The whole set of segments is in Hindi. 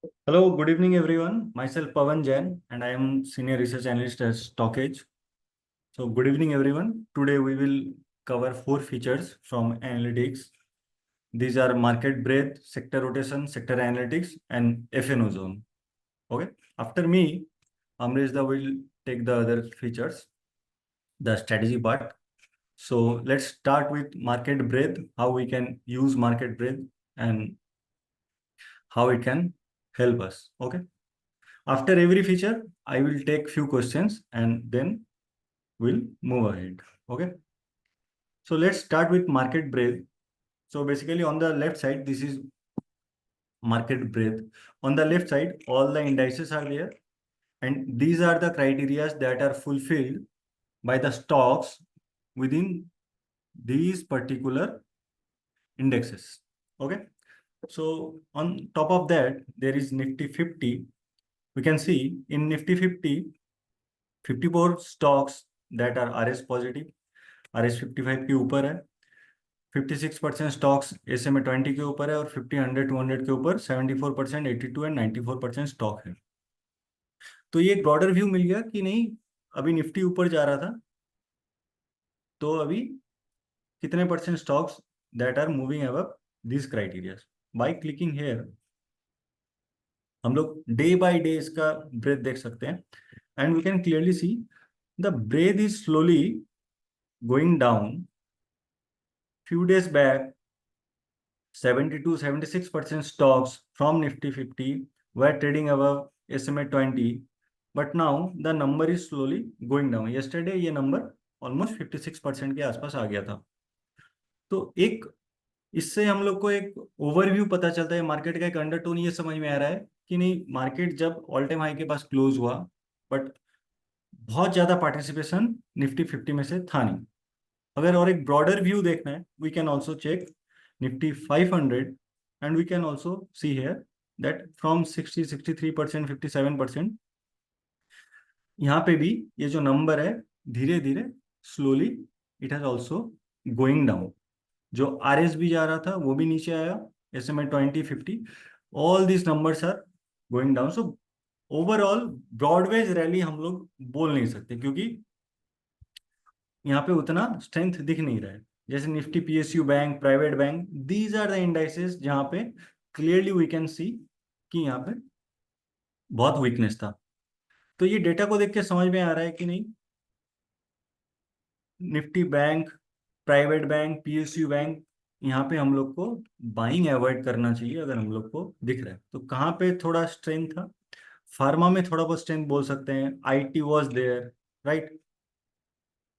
Hello, good evening, everyone. Myself Pavan Jain, and I am Senior Research Analyst at Stockage. So, good evening, everyone. Today we will cover four features from analytics. These are market breadth, sector rotation, sector analytics, and FNO zone. Okay. After me, Amreshda will take the other features, the strategy part. So, let's start with market breadth, how we can use market breadth, and how it can help us. Okay. After every feature, I will take few questions and then we'll move ahead. Okay. So let's start with market breadth. So basically on the left side, this is market breadth. On the left side, all the indices are there. And these are the criteria that are fulfilled by the stocks within these particular indexes. Okay. So on top of that, there is Nifty 50. We can see in Nifty 50, 54 stocks that are RS positive, RS 55 के ऊपर है, 56% स्टॉक्स SMA 20 के ऊपर है और 50, 100, 200 के ऊपर 74%, 82 एंड 94% स्टॉक है। तो ये एक ब्रॉडर व्यू मिल गया कि नहीं, अभी निफ्टी ऊपर जा रहा था तो अभी कितने percent stocks that are moving above this criteria. By clicking here हम लोग डे बाय डे इसका ब्रेथ देख सकते हैं and we can clearly see the breadth is slowly going down. Few days back, 72-76% stocks from Nifty 50 were trading above SMA 20, but now the number is slowly going down. Yesterday ये number almost 56% के आसपास आ गया था। तो एक इससे हम लोग को एक ओवरव्यू पता चलता है, मार्केट का एक अंडरटोन ये समझ में आ रहा है कि नहीं, मार्केट जब ऑल टाइम हाई के पास क्लोज हुआ बट बहुत ज्यादा पार्टिसिपेशन निफ्टी 50 में से था नहीं। अगर और एक ब्रॉडर व्यू देखना है, we can also check Nifty 500 and we can also see here that from 60, 63%, 57%, यहाँ पे भी ये जो नंबर है धीरे धीरे slowly it has also going down. जो RS भी जा रहा था वो भी नीचे आया, SMA 20, 50, all this numbers are going down. So overall broadways rally हम लोग बोल नहीं सकते क्योंकि यहाँ पे उतना स्ट्रेंथ दिख नहीं रहा है। जैसे Nifty PSU bank, private bank, these are the indices जहाँ पे क्लियरली वी कैन सी कि यहाँ पे बहुत वीकनेस था। तो ये डेटा को देख के समझ में आ रहा है कि नहीं, Nifty bank, private bank, PSU bank, यहाँ पे हम लोग को बाइंग अवॉइड करना चाहिए अगर हम लोग को दिख रहा है। तो कहाँ पे थोड़ा स्ट्रेंथ था, फार्मा में थोड़ा बहुत स्ट्रेंथ बोल सकते हैं, IT वॉज देयर, राइट।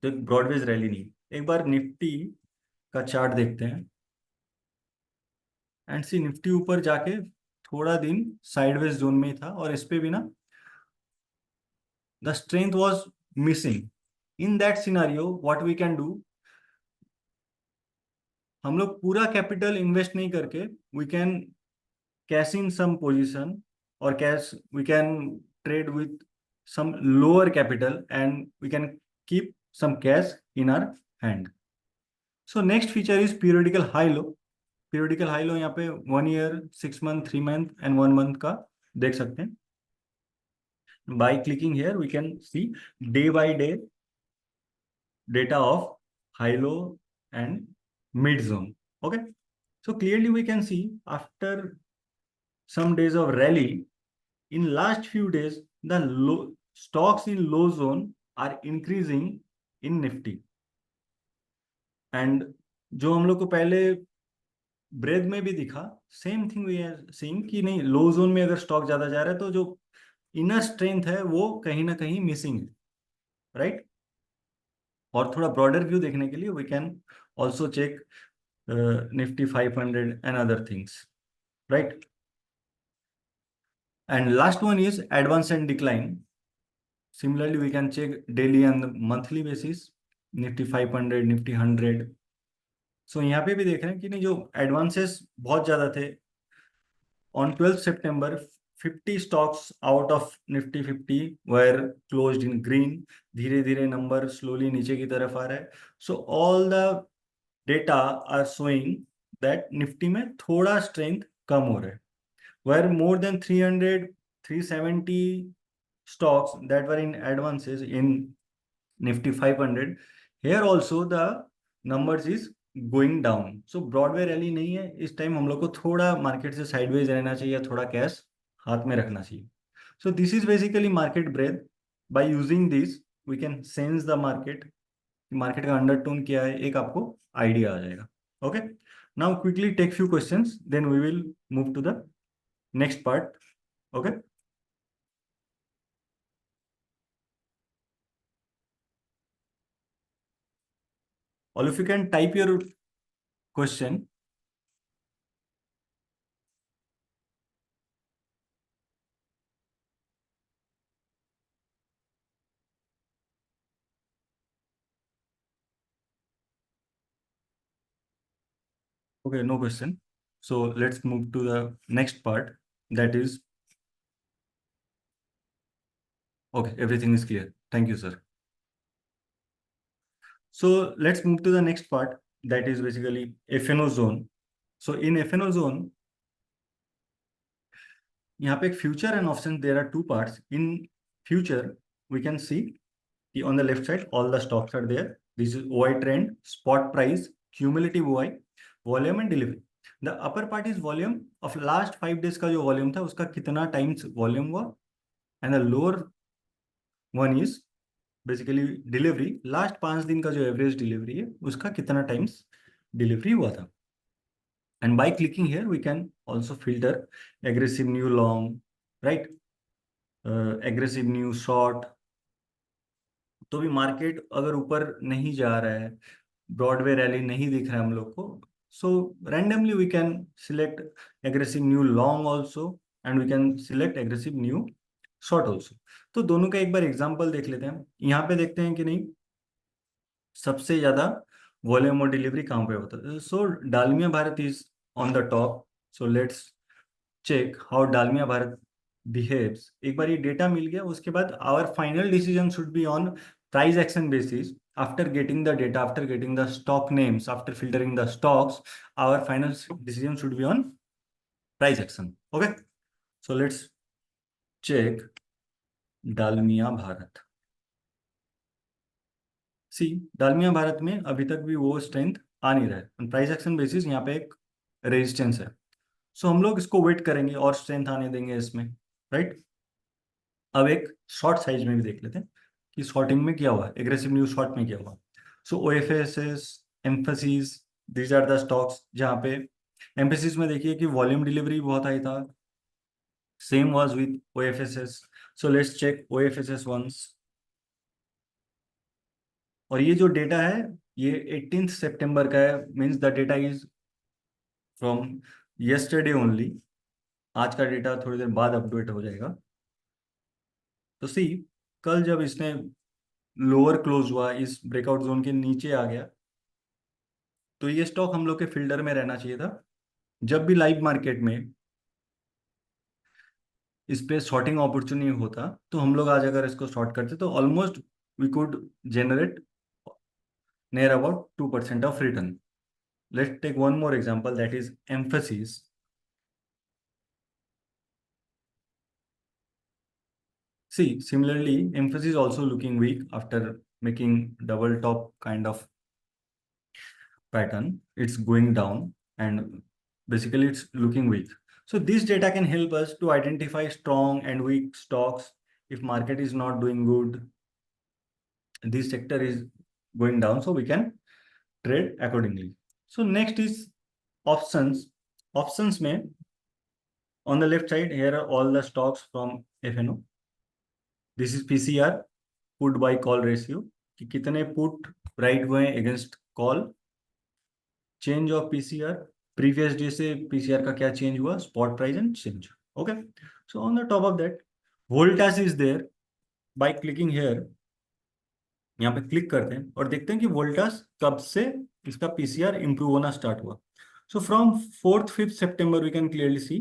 तो ब्रॉडवेज रैली नहीं। एक बार निफ्टी का चार्ट देखते हैं एंड सी निफ्टी ऊपर जाके थोड़ा दिन साइडवेज जोन में ही था और इस पे भी ना the strength was missing. In that scenario what we can do, हम लोग पूरा कैपिटल इन्वेस्ट नहीं करके we can cash in some position और cash we can trade with some lower capital and we can keep some cash in our hand. So next feature is periodical high low. Periodical high low यहाँ पे 1 year, 6 month, 3 month and 1 month का देख सकते हैं। By clicking here we can see day by day data of high low and mid zone. Okay, so clearly we can see after some days of rally, in last few days the low stocks in low zone are increasing in Nifty and जो हम लोग को पहले ब्रेड में भी दिखा, same thing we are seeing कि नहीं, लो जोन में अगर स्टॉक ज्यादा जा रहा है तो जो इनर स्ट्रेंथ है वो कहीं ना कहीं मिसिंग है, राइट। और थोड़ा ब्रॉडर व्यू देखने के लिए we can also check Nifty 500 and other things, right. And last one is advance and decline. Similarly we can check daily and monthly basis Nifty 500, Nifty 100। So यहाँ पे भी देख रहे हैं कि नहीं, जो एडवांसेस बहुत ज्यादा थे on 12th September, 50 stocks out of Nifty 50 were closed in green. धीरे धीरे नंबर स्लोली नीचे की तरफ आ रहा है। So all the data are showing that Nifty में थोड़ा स्ट्रेंथ कम हो रहा है। were more than 300 370 stocks that were in advances in Nifty 500. Here also the numbers is going down. So Broadway rally नहीं है इस टाइम, हम लोग को थोड़ा मार्केट से साइडवेज रहना चाहिए, थोड़ा कैश हाथ में रखना चाहिए. So this is basically market breadth. By using this we can sense the market. Market का अंडरटोन क्या है एक आपको आइडिया आ जाएगा. Okay, now quickly take few questions, then we will move to the next part. Okay, all if you can type your question. Okay, no question. So let's move to the next part. That is, okay, everything is clear. Thank you, sir. So let's move to the next part. That is basically FNO zone. So in FNO zone, यहाँ पे एक future and option. There are two parts. In future, we can see on the left side, all the stocks are there. This is OI trend, spot price, cumulative OI, volume and delivery. The upper part is volume of last 5 days का जो volume था उसका कितना times volume हुआ, and the lower one is basically delivery, last 5 दिन का जो average delivery है उसका कितना times delivery हुआ था. And by clicking here we can also filter aggressive new long, right, aggressive new short. तो भी मार्केट अगर ऊपर नहीं जा रहा है, ब्रॉडवे रैली नहीं दिख रहा है हम लोग को, so randomly we can select aggressive new long also, and we can select aggressive new short also. तो दोनों का एक बार एग्जाम्पल देख लेते हैं. यहाँ पे देखते हैं कि नहीं सबसे ज्यादा वॉल्यूम और डिलीवरी कहाँ पे होता है. So Dalmia Bharat is on the top. So let's check how Dalmia Bharat behaves. एक बार ये डेटा मिल गया उसके बाद our final decision should be on price action basis. After getting the data, after getting the stock names, after filtering the stocks, our final decision should be on price action. Okay, so let's check Dalmia Bharat. See Dalmia Bharat में अभी तक भी वो स्ट्रेंथ आ नहीं रहा है. प्राइस एक्शन बेसिस यहाँ पे एक रेजिस्टेंस है. सो हम लोग इसको वेट करेंगे और स्ट्रेंथ आने देंगे इसमें, राइट. अब एक शॉर्ट साइज में भी देख लेते हैं कि शॉर्टिंग में क्या हुआ, एग्रेसिव न्यू शॉर्ट में क्या हुआ. So OFSS, Mphasis, these are the stocks जहाँ पे एम्फेसिस में देखिए कि वॉल्यूम डिलीवरी बहुत हाई था. Same was with OFSS. So let's check OFSS once. और ये जो डेटा है ये 18 सितंबर का है, means the data is from yesterday only. आज का डेटा थोड़ी देर बाद अपडेट हो जाएगा. तो सी कल जब इसने लोअर क्लोज हुआ, इस ब्रेकआउट जोन के नीचे आ गया, तो ये स्टॉक हम लोग के फिल्टर में रहना चाहिए था. जब भी लाइव मार्केट में इस पे शॉर्टिंग अपॉर्चुनिटी होता तो हम लोग आज अगर इसको शॉर्ट करते तो almost we could generate near about 2% of return. Let's take one more example, that is emphasis. See, similarly emphasis also looking weak after making double top kind of pattern. It's going down and basically it's looking weak. So this data can help us to identify strong and weak stocks. If market is not doing good, this sector is going down, so we can trade accordingly. So next is options. Options में on the left side here are all the stocks from FNO. This is PCR, put by call ratio, कि कितने put write हुए हैं against call. Change of PCR, previous day से पीसीआर का क्या चेंज हुआ, spot price and change. Okay, so on the top of that Voltas is there. By clicking here, यहाँ पे क्लिक करते हैं और देखते हैं कि वोल्टास कब से इसका पीसीआर इंप्रूव होना स्टार्ट हुआ. सो फ्रॉम 4th-5th सितंबर we can clearly see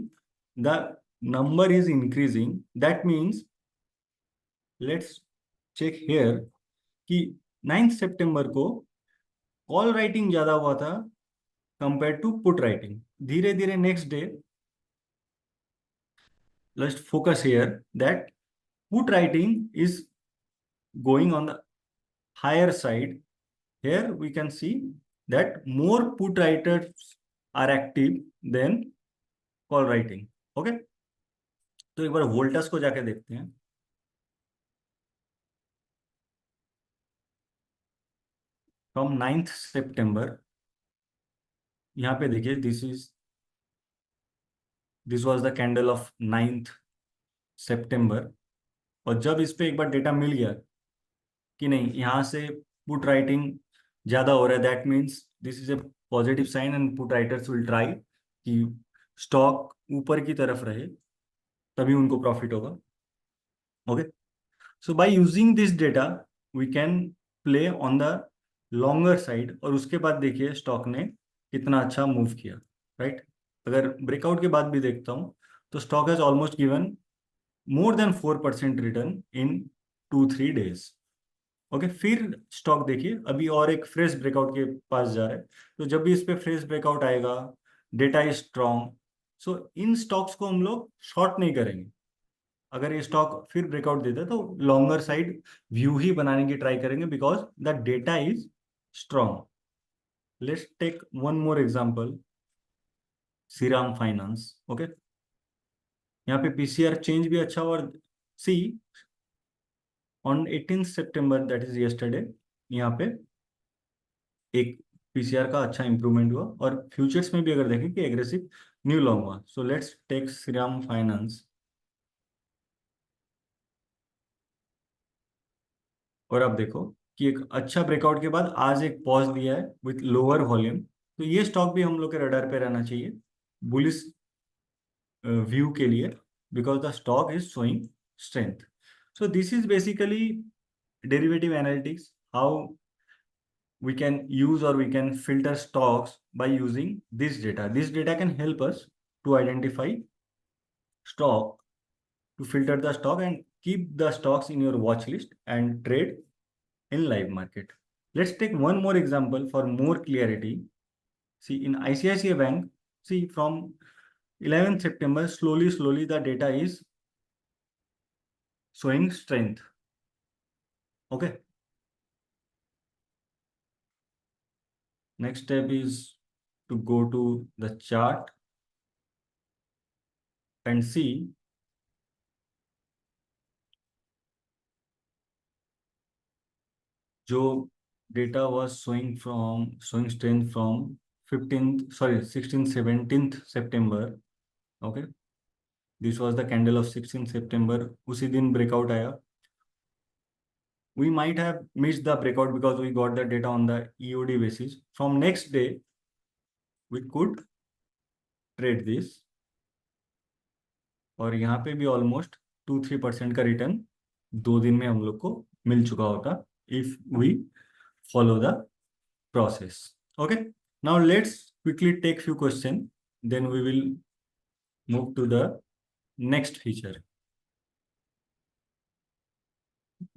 the number is increasing. That means let's check here कि 9th सितंबर को कॉल राइटिंग ज्यादा हुआ था कंपेयर टू पुट राइटिंग. धीरे धीरे next day let's focus here that put writing is going on the higher side. Here we can see that more put writers are active than call writing. Okay, तो एक बार वोल्टस को जाके देखते हैं. फ्रॉम 9th सितंबर, यहाँ पे देखिए, this was the candle of 9th सितंबर. और जब इस पे एक बार डेटा मिल गया कि नहीं, यहाँ से पुट राइटिंग ज्यादा हो रहा है, that means this is a positive sign and put writers will try कि स्टॉक ऊपर की तरफ रहे, तभी उनको प्रॉफिट होगा. Okay, so by using this data we can play on the longer side. और उसके बाद देखिए स्टॉक ने कितना अच्छा मूव किया, राइट. अगर ब्रेकआउट के बाद भी देखता हूँ तो stock has almost given more than 4% return in 2-3 days. Okay, फिर स्टॉक देखिए अभी और एक फ्रेश ब्रेकआउट के पास जा रहा है. तो जब भी इस पे फ्रेश ब्रेकआउट आएगा, data is strong, so in stocks को हम लोग शॉर्ट नहीं करेंगे. अगर ये स्टॉक फिर ब्रेकआउट देता है तो लॉन्गर साइड व्यू ही बनाने की ट्राई करेंगे, because the data is strong. Let's take one more example, Shriram finance. Okay, यहाँ पे पीसीआर चेंज भी अच्छा. और सी ऑन 18th सितंबर, दैट इज यस्टरडे, यहाँ पे एक पीसीआर का अच्छा इंप्रूवमेंट हुआ. और फ्यूचर्स में भी अगर देखें कि एग्रेसिव न्यू लॉन्ग हुआ. So let's take Shriram finance. और अब देखो कि एक अच्छा ब्रेकआउट के बाद आज एक पॉज दिया है विथ लोअर वॉल्यूम. तो ये स्टॉक भी हम लोग के रडार पे रहना चाहिए बुलिश व्यू के लिए, because the stock is showing strength. So this is basically derivative analytics, how we can use or we can filter stocks by using this data. This data can help us to identify stock, to filter the stock and keep the stocks in your watch list and trade in live market. Let's take one more example for more clarity. See, in ICICI Bank, see, from 11th September, slowly the data is showing strength. Okay, next step is to go to the chart and see जो data was showing strength from 16th 17th September. Okay, this was the candle of 16th September. उसी दिन breakout आया. We might have missed the breakout because we got the data on the EOD basis. From next day we could trade this. और यहाँ पे भी ऑलमोस्ट 2-3% का रिटर्न 2 दिन में हम लोग को मिल चुका होता if we follow the process. Okay, now let's quickly take few questions, then we will move to the next feature.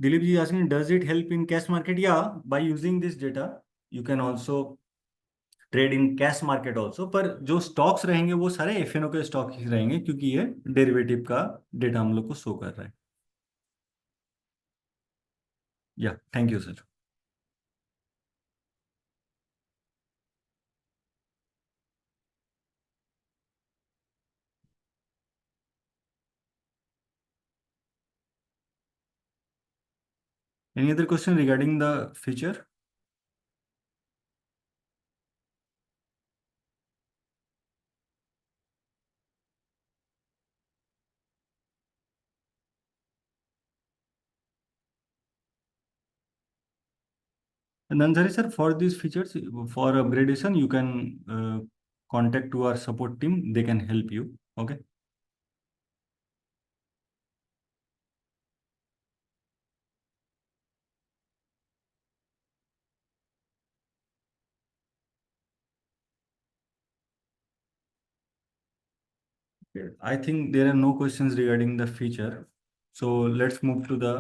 Dilip ji asking, does it help in cash market? Yeah, by using this data you can also trade in cash market also. पर जो स्टॉक्स रहेंगे वो सारे एफएनओ के स्टॉक ही रहेंगे, क्योंकि ये डेरिवेटिव का डेटा हम लोग को शो कर रहा है. या thank you sir. Any other question regarding the feature? And Ansari sir, for these features, for upgradation, you can contact to our support team. They can help you. Okay. I think there are no questions regarding the feature. So let's move to the.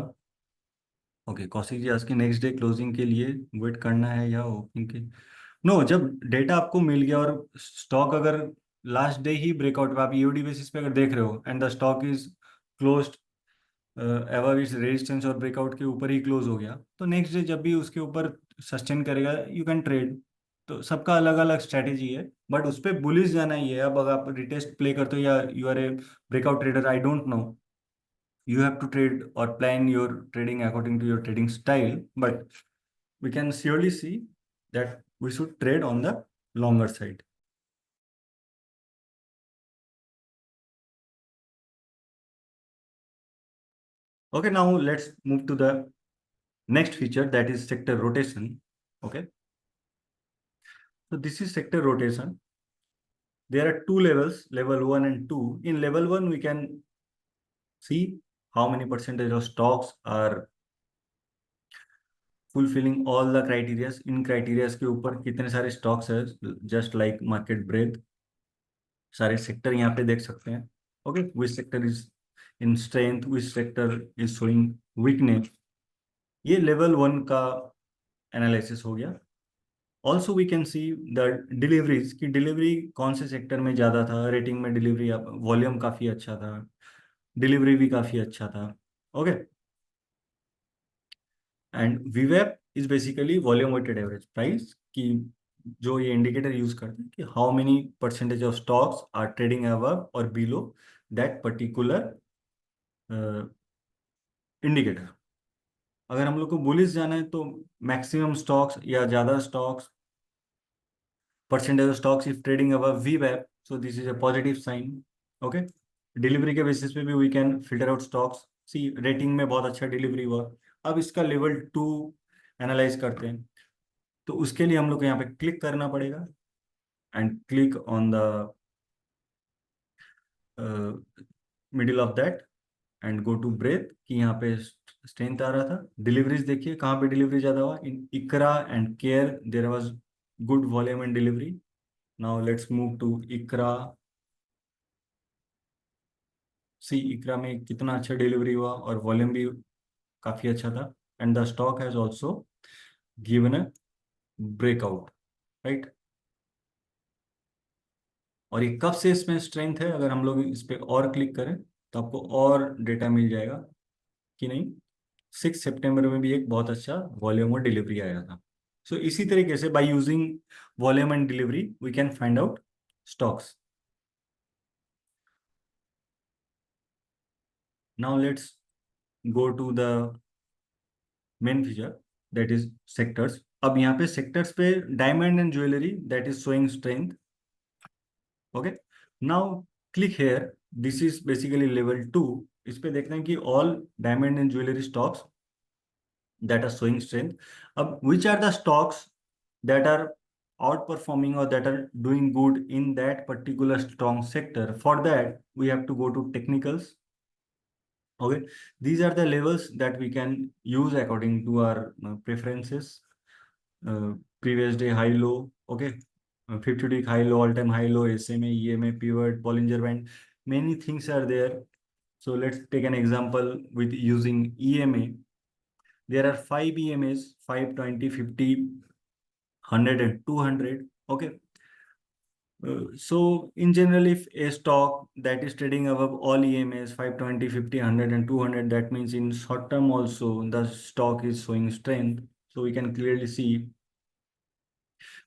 Okay, Kaushik ji आज के नेक्स्ट डे क्लोजिंग के लिए वेट करना है या ओपनिंग के? नो, जब डेटा आपको मिल गया और स्टॉक अगर लास्ट डे ही ब्रेकआउट पे आप ईओडी बेसिस पे अगर देख रहे हो and the stock is closed ever इस रेजिस्टेंस और ब्रेकआउट के ऊपर ही क्लोज हो गया, तो नेक्स्ट डे जब भी उसके ऊपर सस्टेन करेगा यू कैन ट्रेड। तो सबका अलग अलग स्ट्रैटेजी है, बट उस पर बुलिश जाना ही है। अब अगर आप रिटेस्ट प्ले करते हो या you are a breakout trader, I don't know, you have to trade or plan your trading according to your trading style, but we can surely see that we should trade on the longer side. Okay, now let's move to the next feature, that is sector rotation. Okay, so this is sector rotation. There are two levels, level 1 and 2. In level 1 we can see how many percentage of stocks are fulfilling all the criteria. In criteria के ऊपर कितने सारे stocks है, just like market breadth, सारे सेक्टर यहाँ पे देख सकते हैं। Okay, which sector is in strength, which sector is showing weakness, ये लेवल 1 का एनालिसिस हो गया। Also we can see the deliveries की डिलीवरी कौन से सेक्टर में ज़्यादा था, रेटिंग में डिलीवरी, वॉल्यूम काफ़ी अच्छा था, डिलीवरी भी काफ़ी अच्छा था। ओके, एंड वीवेप is basically volume weighted average price की, जो ये इंडिकेटर यूज करते हैं कि how many percentage of stocks are trading above और बिलो दैट पर्टिकुलर इंडिकेटर। अगर हम लोग को बुलिश जाना है तो मैक्सिमम स्टॉक्स या ज्यादा stocks, percentage of stocks if trading above वीवेप, so this is a positive sign. Okay, delivery के बेसिस पे भी we can filter out stocks. See, rating में बहुत अच्छा डिलीवरी हुआ, अब इसका लेवल 2 एनालाइज करते हैं। तो उसके लिए हम लोग को यहाँ पे क्लिक करना पड़ेगा and click on the middle of that and go to breadth कि यहाँ पे स्ट्रेंथ आ रहा था। डिलीवरीज देखिए कहाँ पे डिलीवरी ज्यादा हुआ, in ICRA and CARE there was good volume and delivery. Now let's move to ICRA. See, ICRA में कितना अच्छा डिलीवरी हुआ और वॉल्यूम भी काफी अच्छा था, and the stock has also given a breakout, right. और ये कब से इसमें स्ट्रेंथ है, अगर हम लोग इस पे और क्लिक करें तो आपको और डेटा मिल जाएगा कि नहीं, 6 सितंबर में भी एक बहुत अच्छा वॉल्यूम और डिलीवरी आया था। सो इसी तरीके से by using volume and delivery we can find out stocks. Now let's go to the main feature, that is sectors. अब यहाँ पे सेक्टर्स पे diamond and jewellery that is showing strength. Okay, now click here, this is basically level 2। इस पे देखते हैं कि all diamond and jewellery stocks that are showing strength. Which are the stocks that are outperforming or that are doing good in that particular strong sector? For that, we have to go to technicals. Okay, these are the levels that we can use according to our preferences. Previous day high low. Okay, 50 week high low, all time high low, SMA, EMA, pivot, Bollinger Band. Many things are there. So let's take an example with using EMA. There are 5 EMAs, 5, 20, 50, 100 and 200. Okay. So in general, if a stock that is trading above all EMAs 5, 20, 50, 100 and 200, that means in short term also the stock is showing strength. So we can clearly see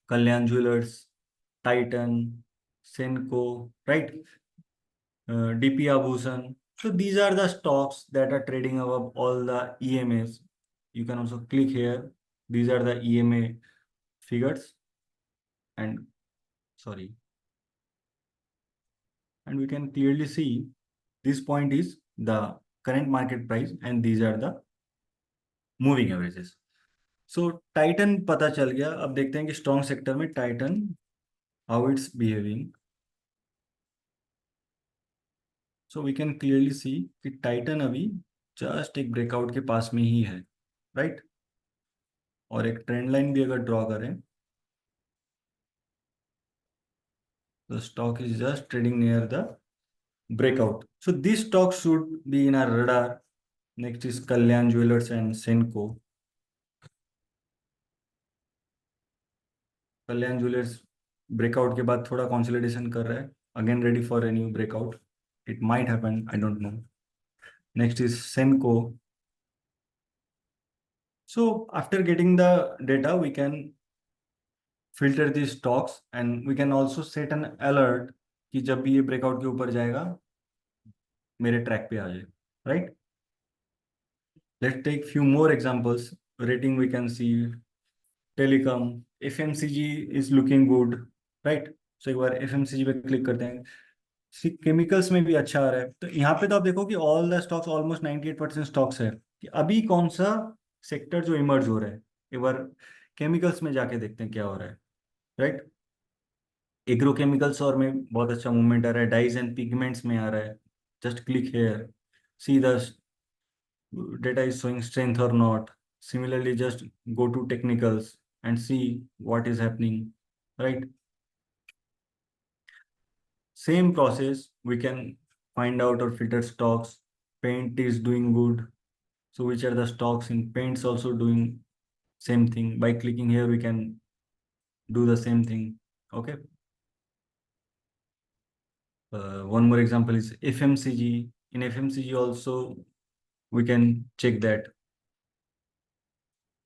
Kalyan Jewelers, Titan, Senco, right? DP Abhushan. So these are the stocks that are trading above all the EMAs. You can also click here. These are the EMA figures, and sorry, and we can clearly see this point is the current market price and these are the moving averages. So Titan पता चल गया, अब देखते हैं कि स्ट्रॉन्ग सेक्टर में Titan how it's behaving. So we can clearly see कि टाइटन अभी जस्ट एक ब्रेकआउट के पास में ही है, राइट। और एक ट्रेंड लाइन भी अगर ड्रॉ करें तो stock is just trading near the breakout. So these stocks should be in our radar. Next is Kalyan Jewelers and Senco. Kalyan jewellers breakout के बाद थोड़ा कंसोलिडेशन कर रहा है, again ready for a new breakout. It might happen, I don't know. Next is Senco. So after getting the data, we can filter these stocks and we can also set an alert कि जब भी ये breakout के ऊपर जाएगा मेरे ट्रैक पे आ जाए, right? Let's take few more examples. Rating we can see telecom, FMCG is looking good, right? So एक बार FMCG पे क्लिक करते हैं. सी केमिकल्स में भी अच्छा आ रहा है. तो यहाँ पे तो आप देखो कि all the stocks almost 98% stocks है कि अभी कौन सा सेक्टर जो इमर्ज हो रहा है. एक बार केमिकल्स में जाके देखते हैं क्या हो रहा है, राइट? एग्रोकेमिकल्स और में बहुत अच्छा मूवमेंट आ रहा है. डाइज एंड पिगमेंट्स में आ रहा है. Just click here, see the data is showing strength or not. Similarly, just go to technicals and see what is happening, right? Same process, we can find out or filter stocks. Paint is doing good. So which are the stocks in paints also doing same thing. By clicking here, we can do the same thing. Okay. One more example is FMCG. In FMCG also, we can check that.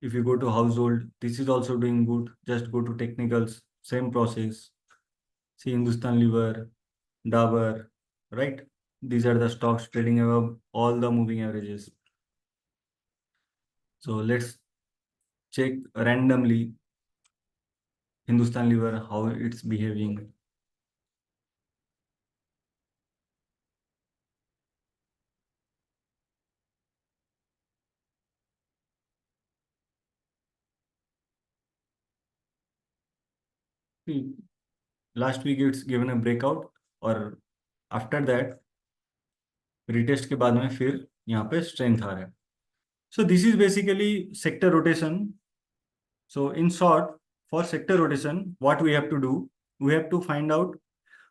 If you go to household, this is also doing good. Just go to technicals, same process. See Hindustan Lever, Dabur, right? These are the stocks trading above all the moving averages. So let's check randomly Hindustan Lever, how it's behaving. See, last week it's given a breakout और after that retest के बाद में फिर यहाँ पे strength आ रहा है. So this is basically sector rotation. So in short, for sector rotation, what we have to do, we have to find out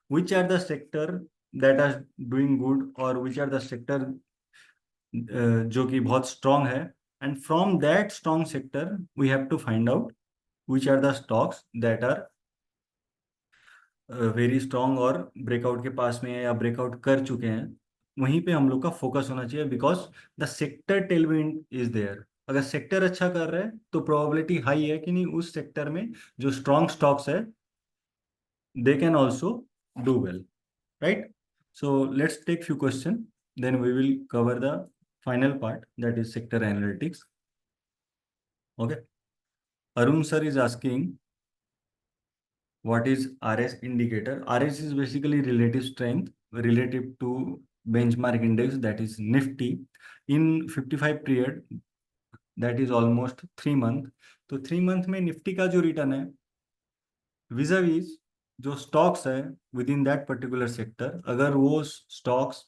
which are the sector that are doing good or which are the sector जो कि बहुत strong है, and from that strong sector we have to find out which are the stocks that are very strong और ब्रेकआउट के पास में है या ब्रेकआउट कर चुके हैं. वहीं पे हम लोग का फोकस होना चाहिए because the sector tailwind is there. अगर सेक्टर अच्छा कर रहा है तो प्रोबेबिलिटी हाई है कि नहीं उस सेक्टर में जो स्ट्रॉन्ग स्टॉक्स है they can also do well, right? So let's take few questions, then we will cover the final part, that is sector analytics. Okay. Arun sir is asking, what is RS indicator? RS is basically relative strength relative to benchmark index, that is Nifty, in 55 period, that is almost 3 month. तो 3 month में निफ्टी का जो रिटर्न है विजाविज जो स्टॉक्स है with in that particular sector, अगर वो स्टॉक्स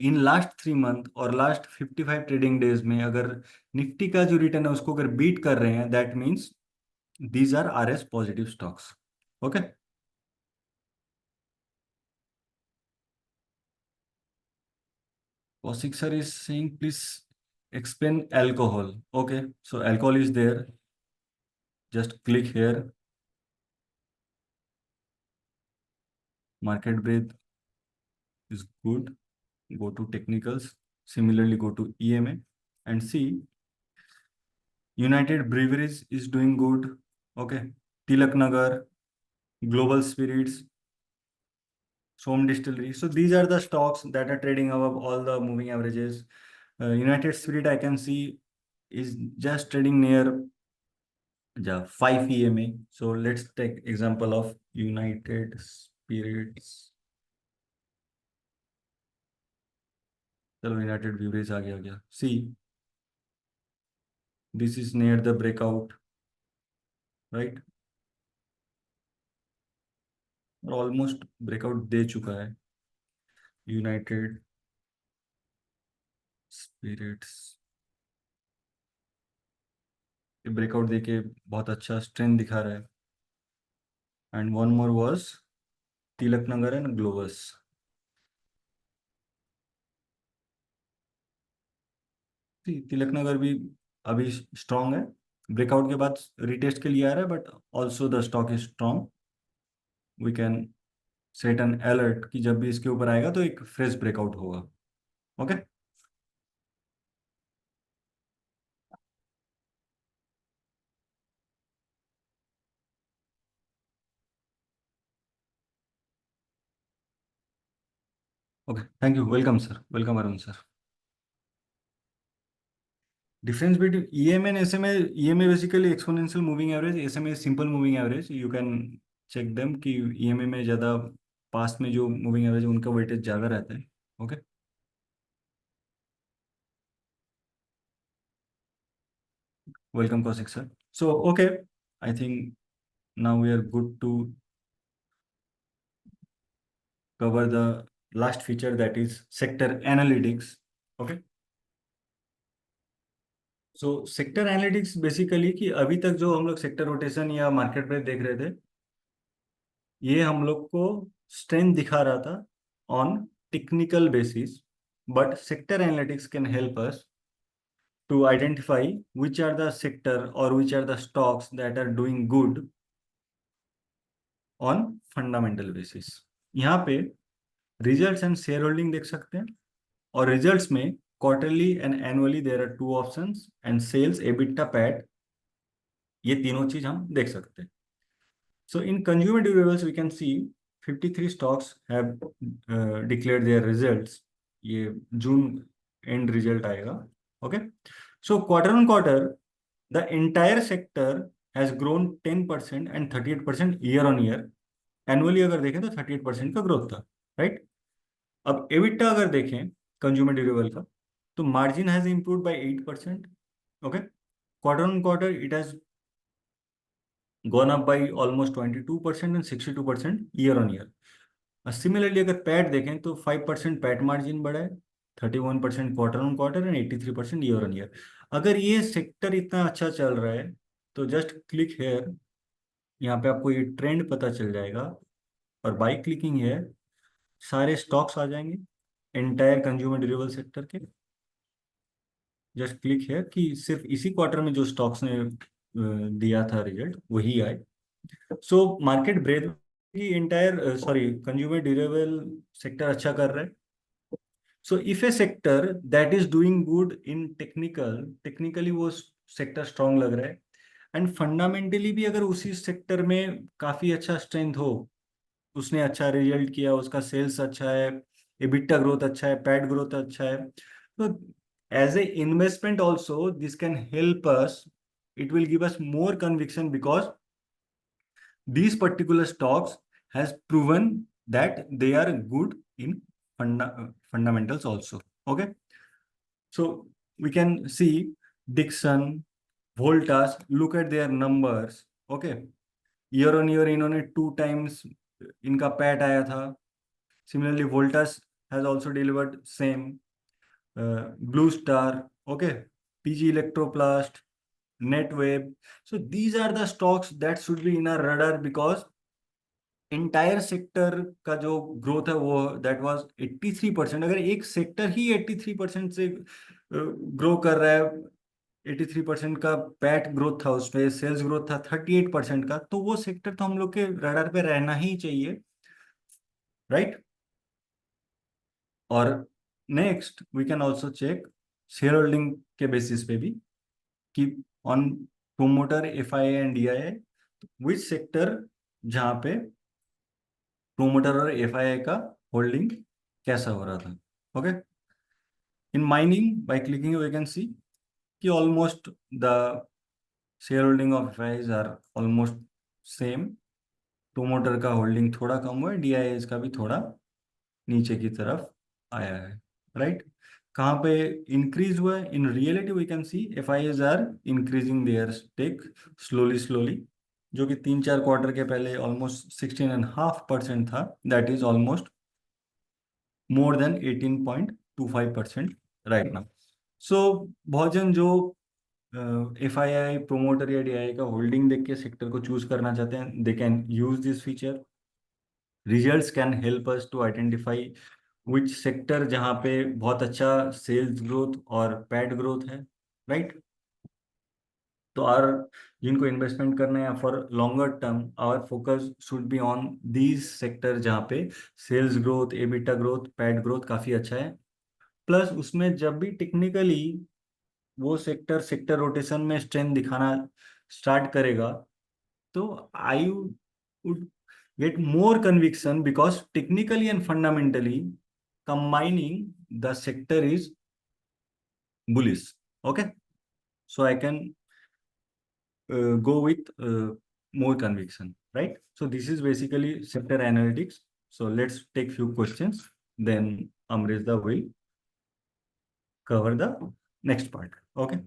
इन लास्ट 3 मंथ और लास्ट 55 ट्रेडिंग डेज में अगर निफ्टी का जो रिटर्न है उसको अगर बीट कर रहे हैं, that means these are RS positive stocks. Okay. Kaushik sir is saying, please explain alcohol. Okay, so alcohol is there. Just click here. Market breadth is good. Go to technicals. Similarly, go to EMA and see United Breweries is doing good. Okay, Tilak Nagar, Global Spirits, Som Distillery. So these are the stocks that are trading above all the moving averages. United Spirit I can see is just trading near the 5 EMA. So let's take example of United Spirits. चलो United Breweries आ गया. See, this is near the breakout, right? और ऑलमोस्ट ब्रेकआउट दे चुका है यूनाइटेड स्पिरिट्स. ब्रेकआउट देके बहुत अच्छा स्ट्रेंथ दिखा रहा है. And one more was Tilak Nagar and Globus. Tilak Nagar भी अभी स्ट्रांग है. ब्रेकआउट के बाद रिटेस्ट के लिए आ रहा है but also the stock is strong. We can set an alert कि जब भी इसके ऊपर आएगा तो एक फ्रेश ब्रेकआउट होगा। Okay. Okay, thank you, welcome sir, welcome Arun sir. Difference between EMA and SMA, EMA basically exponential moving average, SMA is simple moving average. You can check them कि EMA में ज़्यादा पास्ट में जो मूविंग एवरेज उनका वेटेज ज़्यादा रहता है। Okay, welcome Kaushik sir. So okay, I think now we are good to cover the last feature, that is sector analytics. Okay, so sector analytics basically कि अभी तक जो हम लोग सेक्टर रोटेशन या मार्केट में देख रहे थे, ये हम लोग को स्ट्रेंथ दिखा रहा था on technical basis, but sector analytics can help us to identify which are the sector or which are the stocks that are doing good on fundamental basis। यहाँ पे रिजल्ट्स एंड शेयर होल्डिंग देख सकते हैं, और रिजल्ट्स में quarterly and annually there are two options, and sales, EBITDA, PAT, ये तीनों चीज हम देख सकते हैं। So in consumer durables, we can see 53 stocks have declared their results. ये जून एंड रिजल्ट आएगा। Okay, so quarter on quarter the entire sector has grown 10% and 38% year on year. Annually अगर देखें तो 38% का ग्रोथ था, राइट। अब एबिटा अगर देखें कंज्यूमर ड्यूरेबल का, तो margin has improve bye 8%। Okay, quarter on quarter it has gone up by almost 22% and 62% year on year. Similarly अगर पैट देखें तो 5% पैट मार्जिन बढ़ा है, 31% quarter on quarter and 83% year on year. अगर ये सेक्टर इतना अच्छा चल रहा है तो जस्ट क्लिक हेयर, यहाँ पे आपको ये ट्रेंड पता चल जाएगा, और बाय क्लिकिंग हेयर सारे स्टॉक्स आ जाएंगे एंटायर कंज्यूमर ड्यूरेबल सेक्टर के। जस्ट क्लिक हेयर कि सिर्फ इसी क्वार्टर में जो स्टॉक्स ने दिया था रिजल्ट वही आए। सो मार्केट ब्रेथ की entire sorry consumer durable sector अच्छा कर रहा है। So if A sector that is doing good in technically वो सेक्टर स्ट्रांग लग रहा है, एंड फंडामेंटली भी अगर उसी सेक्टर में काफी अच्छा स्ट्रेंथ हो, उसने अच्छा रिजल्ट किया, उसका सेल्स अच्छा है, एबिटा ग्रोथ अच्छा है, पैट ग्रोथ अच्छा है, तो as a investment also this can help us, it will give us more conviction because these particular stocks has proven that they are good in fundamentals also। Okay, so we can see Dixon, Voltas, look at their numbers। Okay, year on year इन्होंने 2 times इनका पैट आया था। Similarly Voltas has also delivered same, blue star, okay, PG Electroplast, Netweb. So these are the stocks that should be in our radar because entire sector का जो ग्रोथ है वो दैट वाज 83%। अगर एक सेक्टर ही 83% से ग्रो कर रहा है, 83% का पैट ग्रोथ था, उसमें सेल्स ग्रोथ था 38% का, तो वो सेक्टर तो हम लोग के रडार पे रहना ही चाहिए, राइट। और next we can also check share holding के बेसिस पे भी कि on promoter, FII and DII which sector जहाँ पे प्रोमोटर और एफआईआई का होल्डिंग कैसा हो रहा था। Okay, in mining by clicking we can see कि almost the share holding of FII are almost same. Promoter का होल्डिंग थोड़ा कम हुआ है, डीआईआई का भी थोड़ा नीचे की तरफ आया है, राइट। कहाँ पे इंक्रीज हुआ है? In reality we can see FIIs are increasing their stake slowly slowly, जो कि 3-4 क्वार्टर के पहले ऑलमोस्ट 16.5% था, that is almost more than 18.25% right now. So बहुत जन जो एफआईआई, प्रोमोटर या डीआईआई का होल्डिंग देख के सेक्टर को चूज करना चाहते हैं, they can use this feature. Results can help us to identify which sector जहाँ पे बहुत अच्छा सेल्स ग्रोथ और पैड ग्रोथ है, राइट। तो आर जिनको इन्वेस्टमेंट करना है for longer term, our focus should be on these sector जहाँ पे sales growth, EBITDA growth, PAT growth काफी अच्छा है। प्लस उसमें जब भी टेक्निकली वो सेक्टर सेक्टर रोटेशन में स्ट्रेंथ दिखाना स्टार्ट करेगा, तो I would get more conviction because technically and fundamentally combining the sector is bullish. Okay, so I can go with more conviction, right? So this is basically sector analytics. So let's take few questions, then Amrita will cover the next part. Okay,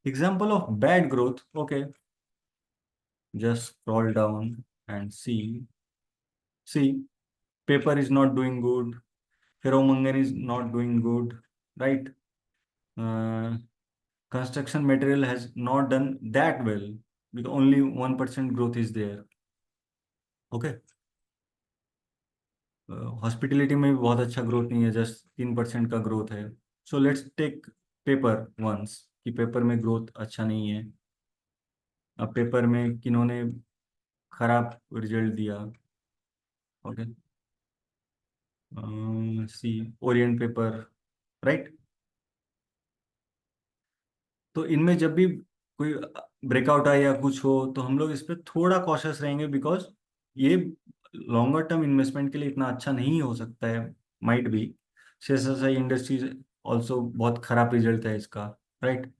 example of bad growth. Okay, just scroll down and see paper is not doing good, ferromangan is not doing good, right? uh, Construction material has not done that well because only 1% growth is there. Okay. Hospitality में भी बहुत अच्छा ग्रोथ नहीं है, जस्ट 3% का ग्रोथ है। So let's take paper once कि पेपर में ग्रोथ अच्छा नहीं है। अब पेपर में किन्होंने खराब रिजल्ट दिया। ओके, सी ओरिएंट पेपर, राइट। तो इनमें जब भी कोई ब्रेकआउट आए या कुछ हो तो हम लोग इस पर थोड़ा कॉशियस रहेंगे बिकॉज ये लॉन्गर टर्म इन्वेस्टमेंट के लिए इतना अच्छा नहीं हो सकता है। माइट बी सीएसएसआई इंडस्ट्रीज ऑल्सो बहुत खराब रिजल्ट है इसका, राइट।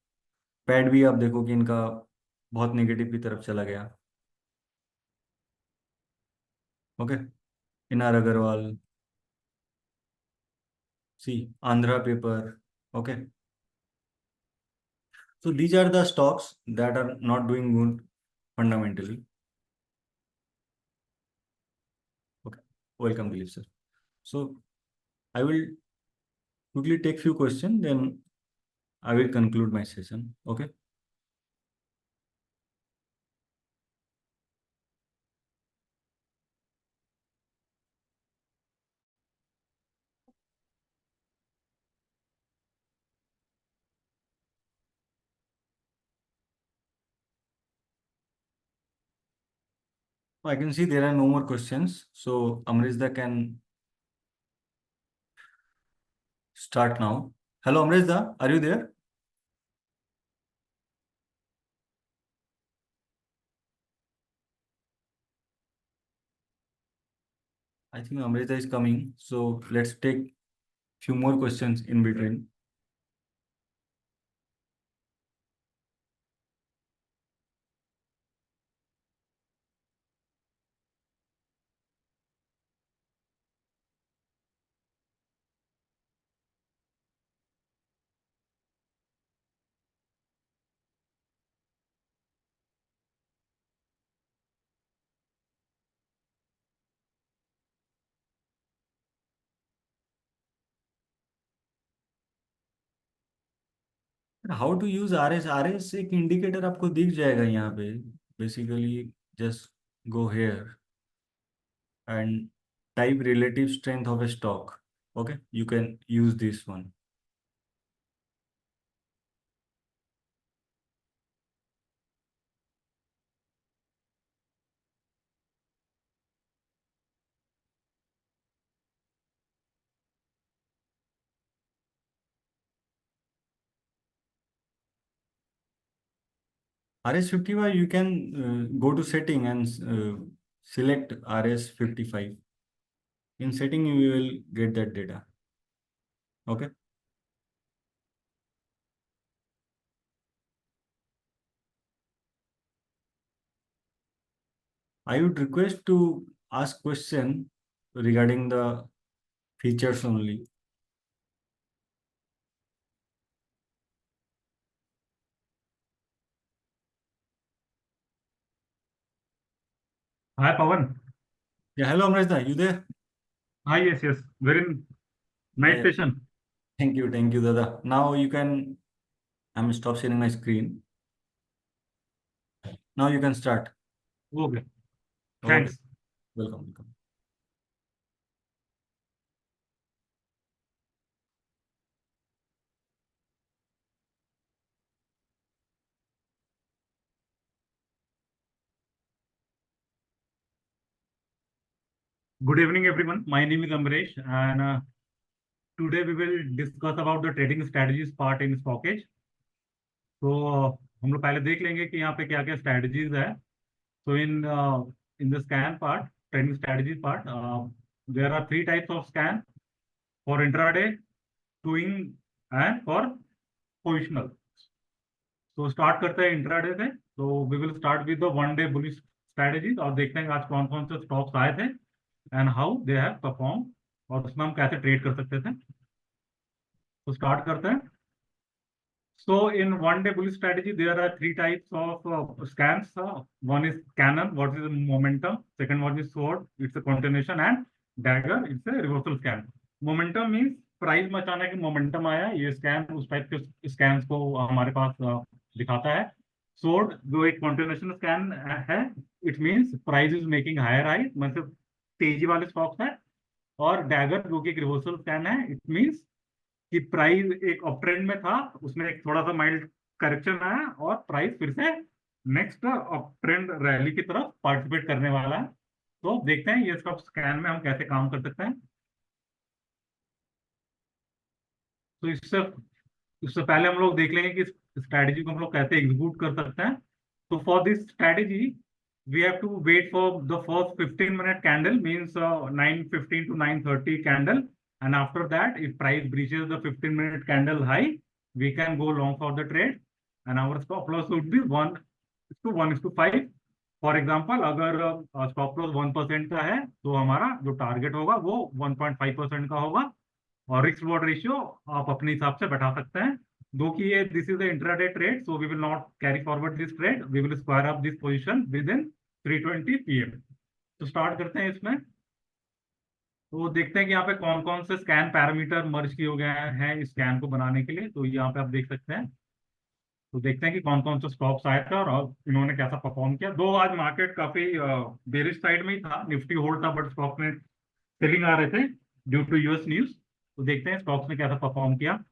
पैड भी आप देखो कि इनका बहुत नेगेटिव की तरफ चला गया। ओके, इनार Agarwal, see Andhra paper. Okay, so these are the stocks that are not doing good fundamentally. Okay, welcome, Dilip sir. So I will quickly take few questions, then I will conclude my session. Okay. I can see there are no more questions. So Amrita can start now. Hello, Amrita, are you there? I think Amrita is coming. So let's take few more questions in between. How to use RS? RS एक इंडिकेटर आपको दिख जाएगा यहाँ पे। Basically, just go here and type relative strength of a stock. Okay, you can use this one. RS55, you can go to setting and select RS55. In setting, you will get that data. Okay. I would request to ask question regarding the features only. Hi, Pawan. Yeah, hello Amrita, you there? Hi, yes, yes. Very Yeah, nice yeah. session. Thank you, Dada. Now you can. I'm stop sharing my screen. Now you can start. Okay, Okay, thanks. welcome, welcome. Good evening, everyone. My name is Amresh, and today we will discuss about the trading strategies part in Stockage. तो हम लोग पहले देख लेंगे कि यहाँ पे क्या क्या स्ट्रेटजीज है. So in the scan part, trading strategies part, there are three types of scan: for intraday, swing, and for positional. तो स्टार्ट करते हैं इंट्राडे से. तो we will start with the one day bullish strategies और देखते हैं आज कौन कौन से स्टॉक्स आए थे and how they have perform और उसमें हम कैसे ट्रेड कर सकते थे. तो स्टार्ट करते हैं. So in one day bullish strategy, there are three types of scans. One is cannon, what is the momentum. Second one is sword, it's a continuation, and dagger, it's a reversal scan. Momentum means price में अचानक मोमेंटम आया, ये स्कैन उस टाइप के स्कैन्स को हमारे पास दिखाता है. सोर्ड जो एक कंटिन्यूएशन स्कैन है, it means price is making higher high, मतलब तेजी वाले स्टॉक्स है. और डैगर जो कि एक रिवर्सल स्कैन है, इट मींस कि प्राइस एक अप ट्रेंड में था, उसमें एक थोड़ा सा माइल्ड करेक्शन आया और प्राइस फिर से नेक्स्ट अप ट्रेंड रैली की तरफ पार्टिसिपेट करने वाला है. तो देखते हैं ये सब स्कैन में हम कैसे काम कर सकते हैं. तो इससे इससे पहले हम लोग देख लेंगे कि स्ट्रैटेजी को हम लोग कैसे एग्जीक्यूट कर सकते हैं. तो for this strategy we have to wait for the first 15-minute candle, means 9:15 to 9:30 candle, and after that if price breaches the 15-minute candle high, we can go long for the trade, and our stop loss would be 1:1:5. For example अगर स्टॉप लॉस 1% का है तो हमारा जो टारगेट होगा वो 1.5% का होगा. और रिस्क रिवॉर्ड रेशियो आप अपने हिसाब से बैठा सकते हैं. दो कि ये this is the intraday trade, so we will not carry forward this trade, we will square up this position within 3:20 PM. तो स्टार्ट करते हैं इसमें. तो देखते हैं कि यहाँ पे कौन कौन से स्कैन पैरामीटर मर्ज किए गए हैं इस स्कैन को बनाने के लिए. तो यहाँ पे आप देख सकते हैं. तो देखते हैं कि कौन कौन से स्टॉक्स आए थे और इन्होंने कैसा परफॉर्म किया. दो आज मार्केट काफी बेरिश साइड में ही था, निफ्टी होल्ड था, बट स्टॉक में सेलिंग आ रहे थे ड्यू टू यूएस न्यूज. तो देखते हैं स्टॉक्स ने कैसा परफॉर्म किया.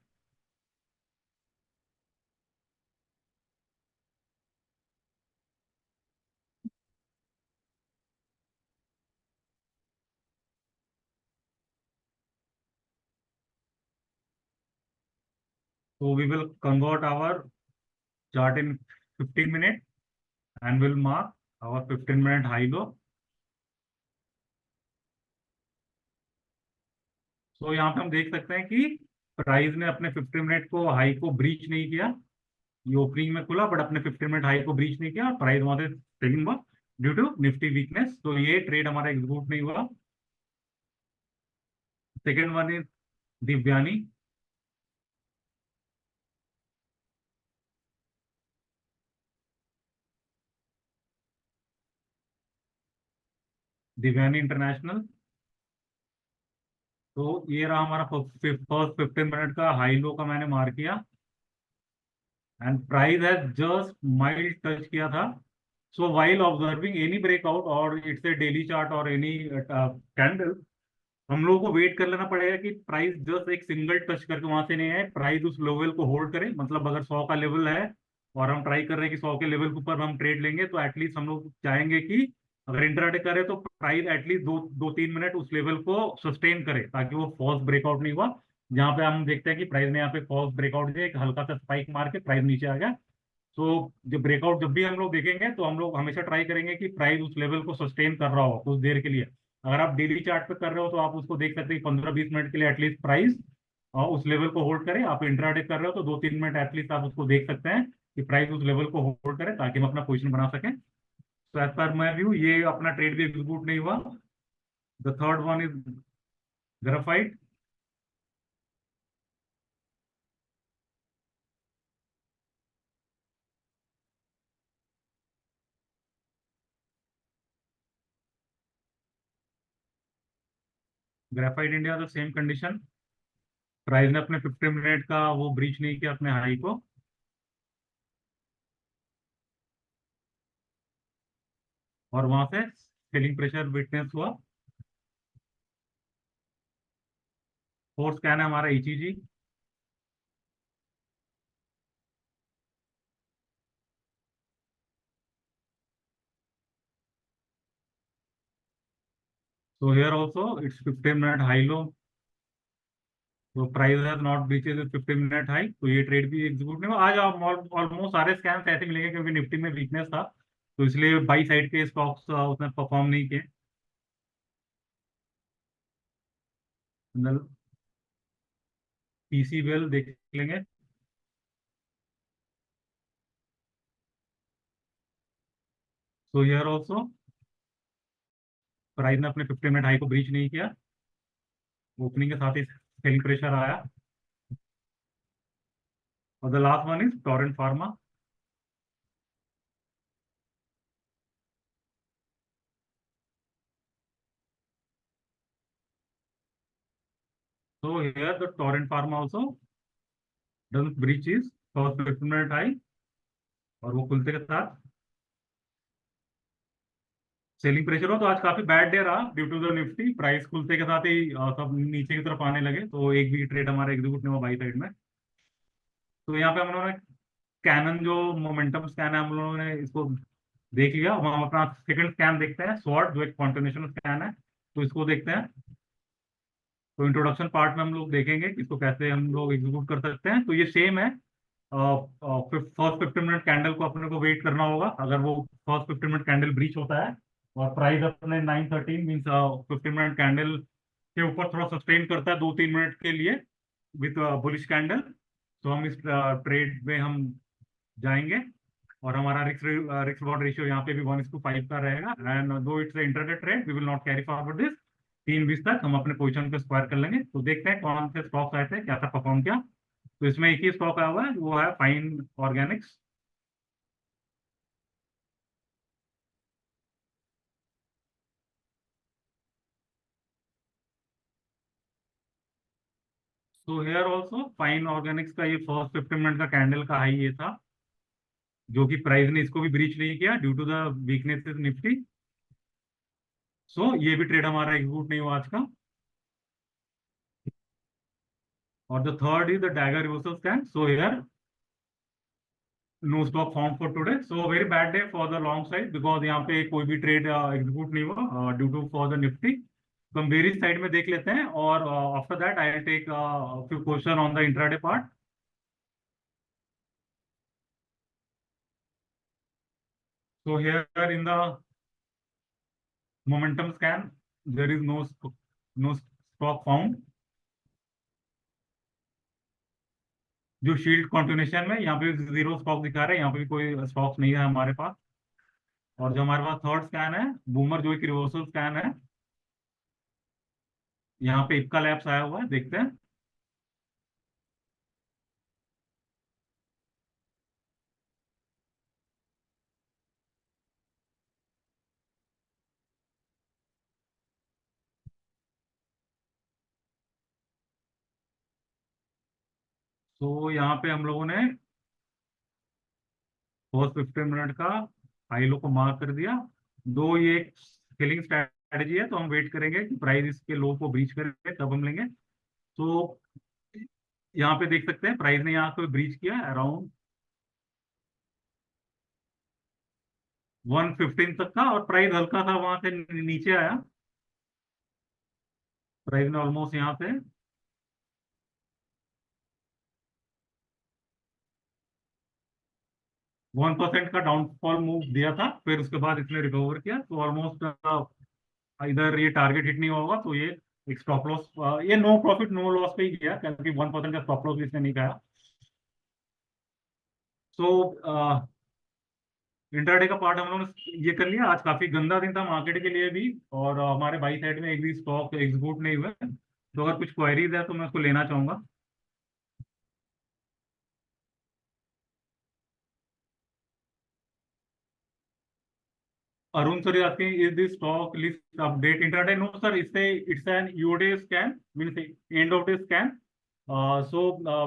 So we will convert our chart in 15 minutes and will mark our 15-minute high low. So यहाँ पे हम देख सकते हैं कि प्राइस ने अपने 15 मिनट को हाई को ब्रीच नहीं किया. ये ओपनिंग में खुला बट अपने 15 मिनट हाई को ब्रीच नहीं किया. प्राइस वहां से सेलिंग हुआ ड्यू टू निफ्टी वीकनेस. तो ये ट्रेड हमारा एग्जीक्यूट नहीं हुआ. Second one is Divyani. Divyani international. तो ये रहा हमारा फर्स्ट 15 मिनट का हाई लो का मैंने मार्क किया and price has just mild touch किया था. सो while ऑब्जर्विंग एनी ब्रेकआउट और इट्स ए डेली चार्ट और एनी कैंडल, हम लोगों को वेट कर लेना पड़ेगा कि प्राइस जस्ट एक सिंगल टच करके वहां से नहीं आए, प्राइस उस लेवल को होल्ड करे. मतलब अगर 100 का लेवल है और हम ट्राई कर रहे हैं कि 100 के लेवल के ऊपर हम ट्रेड लेंगे, तो एटलीस्ट हम लोग चाहेंगे कि अगर इंट्राडे करे तो प्राइस एटलीस्ट दो दो तीन मिनट उस लेवल को सस्टेन करे ताकि वो फॉल्स ब्रेकआउट नहीं हुआ. जहां पे हम देखते हैं कि प्राइस ने यहाँ पे फॉल्स ब्रेकआउट दिया, एक हल्का सा स्पाइक मार के प्राइस नीचे आ गया. तो जब ब्रेकआउट जब भी हम लोग देखेंगे तो हम लोग हमेशा ट्राई करेंगे कि प्राइस उस लेवल को सस्टेन कर रहा हो कुछ देर के लिए. अगर आप डेली चार्ट पे कर रहे हो तो आप उसको देख सकते हैं 15-20 मिनट के लिए एटलीस्ट प्राइस उस लेवल को होल्ड करे. आप इंट्राडे कर रहे हो तो 2-3 मिनट एटलीस्ट आप उसको देख सकते हैं कि प्राइस उस लेवल को होल्ड करे ताकि हम अपना पोजिशन बना सकें. तो एज पर माई व्यू ये अपना ट्रेड भी एग्जीक्यूट नहीं हुआ. The third one is graphite. Graphite India the same condition. Price ने अपने 15 मिनट का वो ब्रीच नहीं किया अपने हाई को और वहां से सेलिंग प्रेशर विटनेस हुआ. फोर्थ स्कैन है हमारा ईचीजी. So here also it's 15 minute high low. तो price has not breaches 15 minute high, तो ये ट्रेड भी एग्जीक्यूट नहीं हुआ आज। आप ऑलमोस्ट सारे स्कैम्स ऐसे मिलेंगे क्योंकि निफ्टी में वीकनेस था, तो इसलिए बाई साइड के स्टॉक्स उसने परफॉर्म नहीं किए। पीसीबीएल देख लेंगे। सो हियर ऑल्सो प्राइस ने अपने 15 मिनट हाई को ब्रीच नहीं किया, ओपनिंग के साथ ही सेलिंग प्रेशर आया। और the last one is Torrent pharma. So here the Torrent Pharma also doesn't breach its first 15 minute high, और वो खुलते के साथ सेलिंग प्रेशर हो। तो आज काफी बैड डे रहा due to the Nifty, price खुलते के साथ ही सब नीचे की तरफ आने लगे, तो एक भी ट्रेड हमारा एग्जीक्यूट नहीं हुआ बाई साइड में। तो यहाँ पे हम लोगों ने कैनन जो मोमेंटम स्कैन है हम लोगों ने इसको देख लिया। अब हम अपना सेकंड स्कैन देखते हैं, स्वॉट जो एक कॉन्टिन्यूशन स्कैन है, तो इसको देखते हैं। तो इंट्रोडक्शन पार्ट में हम लोग देखेंगे कि इसको कैसे हम लोग एग्जीक्यूट कर सकते हैं। तो ये सेम है, फर्स्ट 15 मिनट कैंडल को अपने को वेट करना होगा। अगर वो फर्स्ट 15 मिनट कैंडल ब्रीच होता है और प्राइस अपने 913 मीन्स 15 मिनट कैंडल के ऊपर थोड़ा सस्टेन करता है 2-3 मिनट के लिए विथ बुलिश कैंडल, तो हम इस ट्रेड में हम जाएंगे। और हमारा रिस्क रिस्क रिवॉर्ड रेशियो यहाँ पे भी 1:5 का रहेगा। And though it's interday trade we will not carry forward this. 3:20 तक हम अपने पोजीशन को स्क्वायर कर लेंगे। तो देखते हैं कौन से स्टॉक्स आए थे, क्या था परफॉर्म किया। तो इसमें एक ही स्टॉक आया हुआ है, वो है फाइन ऑर्गेनिक्स। तो हेयर ऑल्सो फाइन ऑर्गेनिक्स का ये फर्स्ट 15 मिनट का कैंडल का हाई ये था, जो कि प्राइस ने इसको भी ब्रीच नहीं किया due to the weakness Nifty. So ये भी ट्रेड हमारा एग्जीक्यूट नहीं हुआ आज का। और the third is the dagger reversal scan. So here no stock found for today, so very bad day for the long side because यहाँ पे कोई भी ट्रेड एग्जीक्यूट नहीं हुआ due to for the Nifty. तो हम बेरिश साइड में देख लेते हैं, और after that I will take few question on the intraday part. So here in the momentum scan, there is no stock found. जो शील्ड कंटिन्यूएशन में यहाँ पे जीरो स्टॉक दिखा रहा है, यहाँ पे भी कोई स्टॉक नहीं है हमारे पास। और जो हमारे पास थर्ड स्कैन है बूमर, जो एक रिवर्सल स्कैन है, यहाँ पे इक्का लैब्स आया हुआ है, देखते हैं। तो यहाँ पे हम लोगों ने फर्स्ट 15 मिनट का हाई लो को मार्क कर दिया। दो ये सेलिंग स्ट्रैटेजी है, तो हम वेट करेंगे कि प्राइस इसके लो को ब्रीच करे तब हम लेंगे। तो यहाँ पे देख सकते हैं प्राइस ने यहाँ पे ब्रीच किया अराउंड 115 तक का, और प्राइस हल्का सा वहां से नीचे आया। प्राइस ने ऑलमोस्ट यहाँ से 1% का डाउनफॉल मूव दिया था, फिर उसके बाद इसने रिकवर किया। तो ऑलमोस्ट इधर ये टारगेट हिट नहीं होगा, तो ये एक स्टॉप लॉस, ये नो प्रॉफिट नो लॉस पे ही गया क्योंकि 1% का स्टॉप लॉस भी इसने नहीं खाया। सो इंटरडे का पार्ट हम लोगों ने ये कर लिया। आज काफी गंदा दिन था मार्केट के लिए भी, और हमारे बाई साइड में एक भी स्टॉक एग्जीक्यूट नहीं हुआ। तो अगर कुछ क्वेरीज है तो मैं उसको लेना चाहूंगा। Arun sir is asking, is this stock list update intraday? No, sir. It's an EOD scan, means end of day scan. So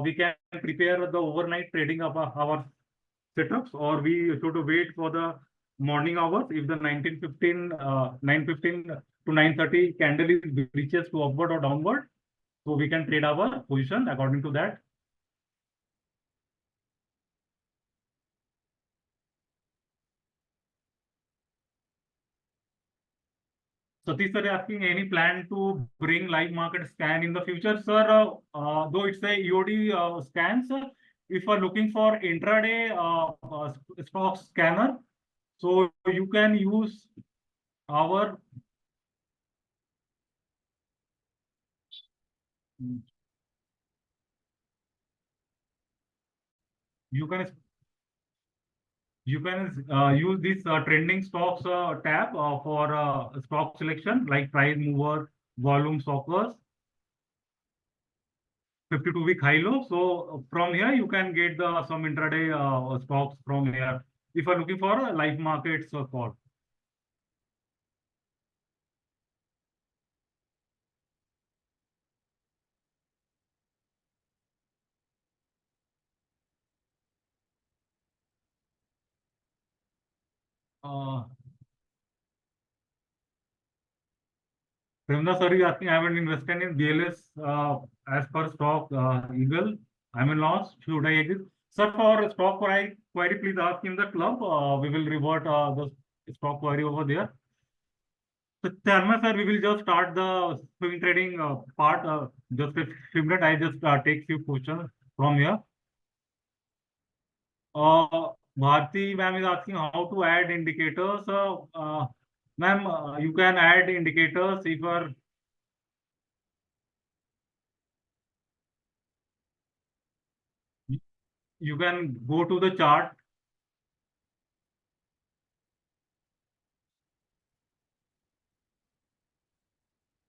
we can prepare the overnight trading of our setups, or we should wait for the morning hours. If the 1915, 9:15 to 9:30 candle is breaches to upward or downward, so we can trade our position according to that. Satish sir is asking any plan to bring live market scan in the future, sir. Though it's a EOD scans, if you are looking for intraday stock scanner, so you can use our you can use this trending stocks tab for stock selection like price mover, volume stoppers, 52-week high low. So from here you can get the some intraday stocks from here if you are looking for a live markets call. Premda sir is asking, I haven't invested in BLS as per stock Eagle. I'm in loss. Should I exit? Sir, for stock query, please ask in the club. We will revert the stock query over there. So, Dharma sir, we will just start the swing trading part. Just a few minutes. I just take few questions from here. Bharti ma'am is asking how to add indicators. Ma'am, you can add indicators if you are you can go to the chart